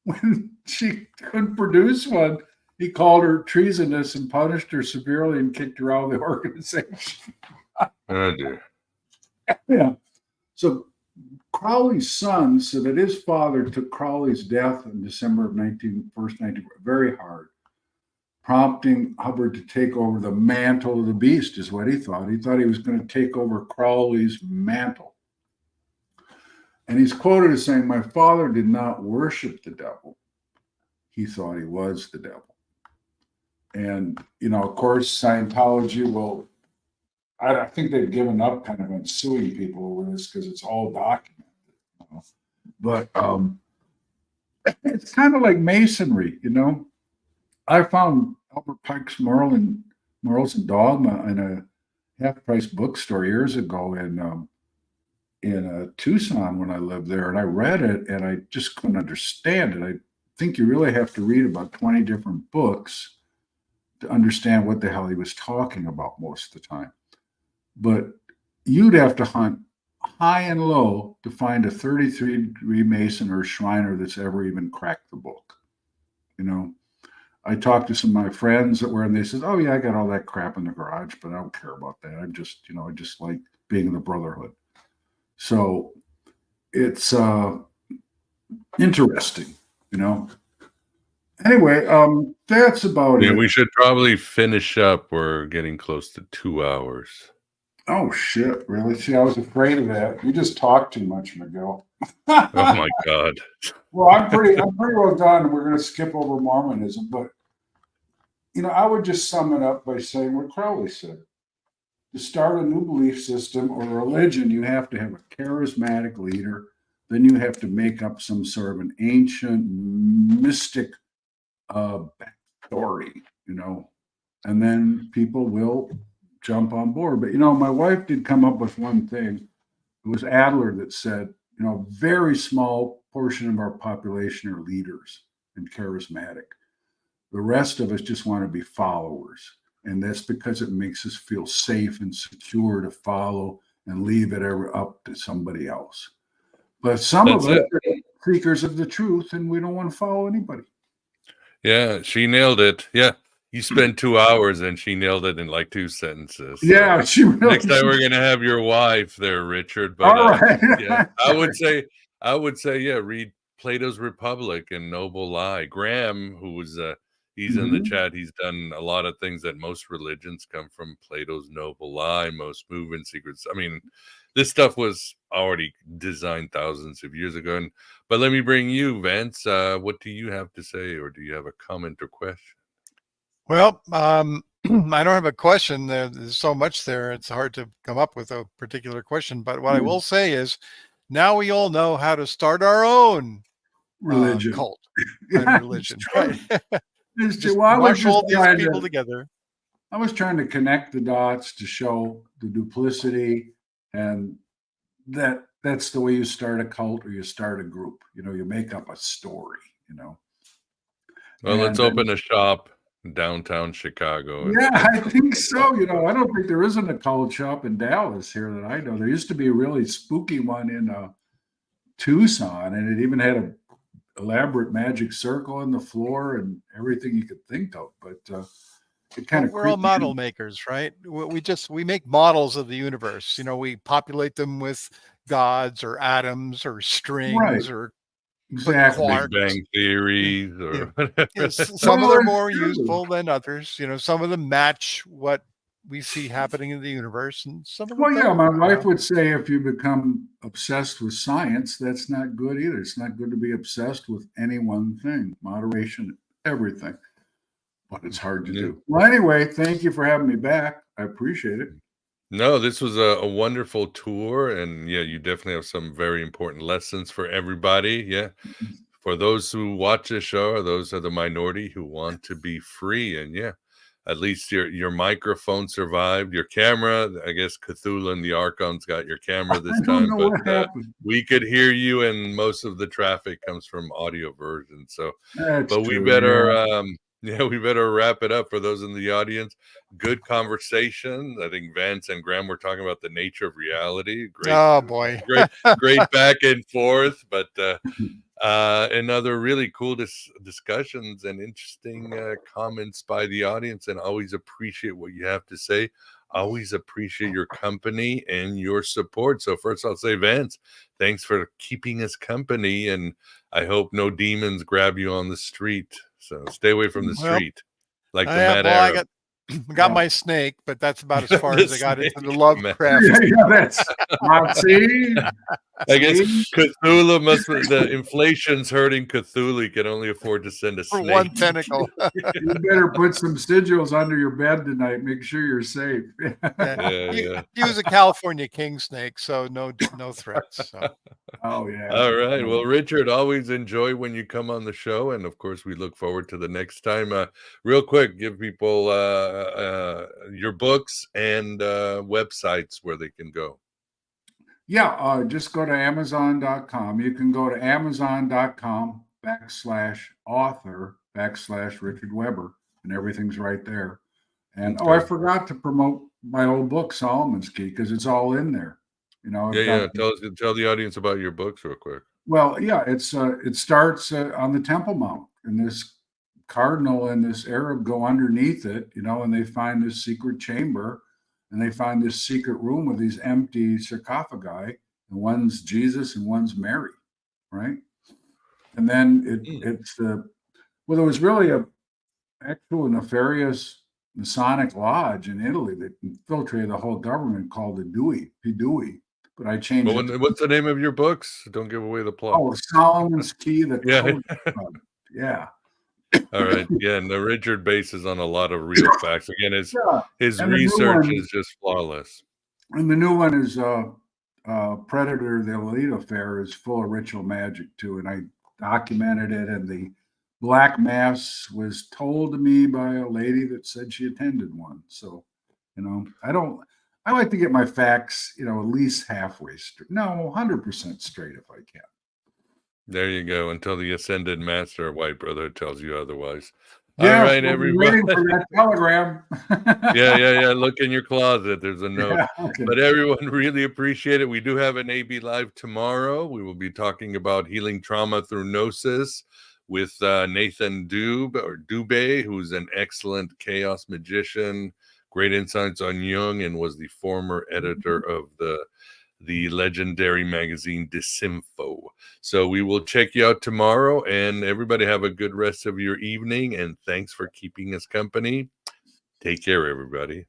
when she couldn't produce one, he called her treasonous and punished her severely and kicked her out of the organization. Oh, dear. Yeah. So Crowley's son said that his father took Crowley's death in December of 19 very hard, prompting Hubbard to take over the mantle of the beast, is what he thought. He thought he was going to take over Crowley's mantle. And he's quoted as saying, "My father did not worship the devil. He thought he was the devil." And, of course, Scientology will, I think they've given up kind of on suing people over this because it's all documented. But it's kind of like Masonry, I found Albert Pike's Morals and Dogma in a half-price bookstore years ago in Tucson when I lived there, and I read it and I just couldn't understand it. I think you really have to read about 20 different books to understand what the hell he was talking about most of the time. But you'd have to hunt high and low to find a 33-degree Mason or Shriner that's ever even cracked the book. I talked to some of my friends that were, and they said, "Oh yeah, I got all that crap in the garage, but I don't care about that. I'm just, I just like being in the brotherhood." So it's interesting, Anyway, that's about it. We should probably finish up. We're getting close to 2 hours. Oh shit! Really? See, I was afraid of that. You just talk too much, Miguel. Oh my God! Well, I'm pretty well done. We're going to skip over Mormonism, but I would just sum it up by saying what Crowley said: to start a new belief system or religion, you have to have a charismatic leader. Then you have to make up some sort of an ancient mystic backstory, and then people will jump on board. But my wife did come up with one thing. It was Adler that said, a very small portion of our population are leaders and charismatic. The rest of us just want to be followers. And that's because it makes us feel safe and secure to follow and leave it ever up to somebody else. But some of us are seekers of the truth, and we don't want to follow anybody. Yeah, she nailed it. Yeah. You spent 2 hours and she nailed it in like 2 sentences. Yeah, she really. Next time we're gonna have your wife there, Richard. But All right. yeah, I would say, yeah, read Plato's Republic and Noble Lie. Graham, who was he's in the chat, he's done a lot of things that most religions come from Plato's Noble Lie, most movement secrets. I mean, this stuff was already designed thousands of years ago. But let me bring you, Vance. What do you have to say, or do you have a comment or question? Well, I don't have a question. There's so much there. It's hard to come up with a particular question. But what I will say is, now we all know how to start our own religion, cult, yeah, and religion. Right? Just wash all these people together. I was trying to connect the dots to show the duplicity, and that's the way you start a cult or you start a group. You make up a story. Well, let's open a shop downtown Chicago. Yeah, I think so. I don't think there isn't a cult shop in Dallas here that I know. There used to be a really spooky one in Tucson, and it even had an elaborate magic circle in the floor and everything you could think of. But it kind of we're all model makers, right? We make models of the universe. We populate them with gods or atoms or strings or exactly. Big Bang theories or whatever. Some of them are more useful than others. Some of them match what we see happening in the universe, and some of them my wife would say if you become obsessed with science, that's not good either. It's not good to be obsessed with any one thing. Moderation, everything. But it's hard to do. Well, anyway, thank you for having me back. I appreciate it. No, this was a wonderful tour, and yeah, you definitely have some very important lessons for everybody. Yeah, for those who watch this show, those are the minority who want to be free, and yeah, at least your microphone survived. Your camera, I guess Cthulhu and the Archons got your camera this time, but we could hear you, and most of the traffic comes from audio version. So, we better. Yeah, we better wrap it up for those in the audience. Good conversation. I think Vance and Graham were talking about the nature of reality. Great, oh boy, great back and forth. But another really cool discussions and interesting comments by the audience. And always appreciate what you have to say. Always appreciate your company and your support. So first, I'll say, Vance, thanks for keeping us company, and I hope no demons grab you on the street. So stay away from the street, like the mad Arab. I got my snake, but that's about as far as I got into the Lovecraft. That's see. I guess Cthulhu the inflation's hurting Cthulhu. He can only afford to send a snake. For one tentacle. You better put some sigils under your bed tonight. Make sure you're safe. He was a California king snake, so no threats. So. Oh yeah. All right. Well, Richard, always enjoy when you come on the show, and of course, we look forward to the next time. Real quick, give people your books and websites where they can go. Yeah, just go to Amazon.com. You can go to Amazon.com/author/Richard Weber, and everything's right there. And I forgot to promote my old book, Solomon's Key, because it's all in there. Tell the audience about your books real quick. Well, yeah, it starts on the Temple Mount, and this cardinal and this Arab go underneath it, and they find this secret chamber. And they find this secret room with these empty sarcophagi, and one's Jesus and one's Mary, right? And then there was really a actual nefarious Masonic lodge in Italy that infiltrated the whole government called the Pidui. But I changed it. What's the name of your books? Don't give away the plot. Oh, Solomon's Key, the Code. Yeah. All right. Yeah, and the Richard bases on a lot of real facts. Again, his research is just flawless. And the new one is Predator, the LOLITA affair is full of ritual magic too. And I documented it, and the Black Mass was told to me by a lady that said she attended one. So, I like to get my facts, at least halfway straight. No, 100% straight if I can. There you go. Until the ascended master, White Brother, tells you otherwise. Yeah, all right, everybody. Waiting for that telegram. Yeah. Look in your closet. There's a note. Yeah, okay. But everyone, really appreciate it. We do have an AB Live tomorrow. We will be talking about healing trauma through gnosis with Nathan Dubé, who's an excellent chaos magician, great insights on Jung, and was the former editor of the legendary magazine Disinfo. So we will check you out tomorrow, and everybody have a good rest of your evening, and thanks for keeping us company. Take care, everybody.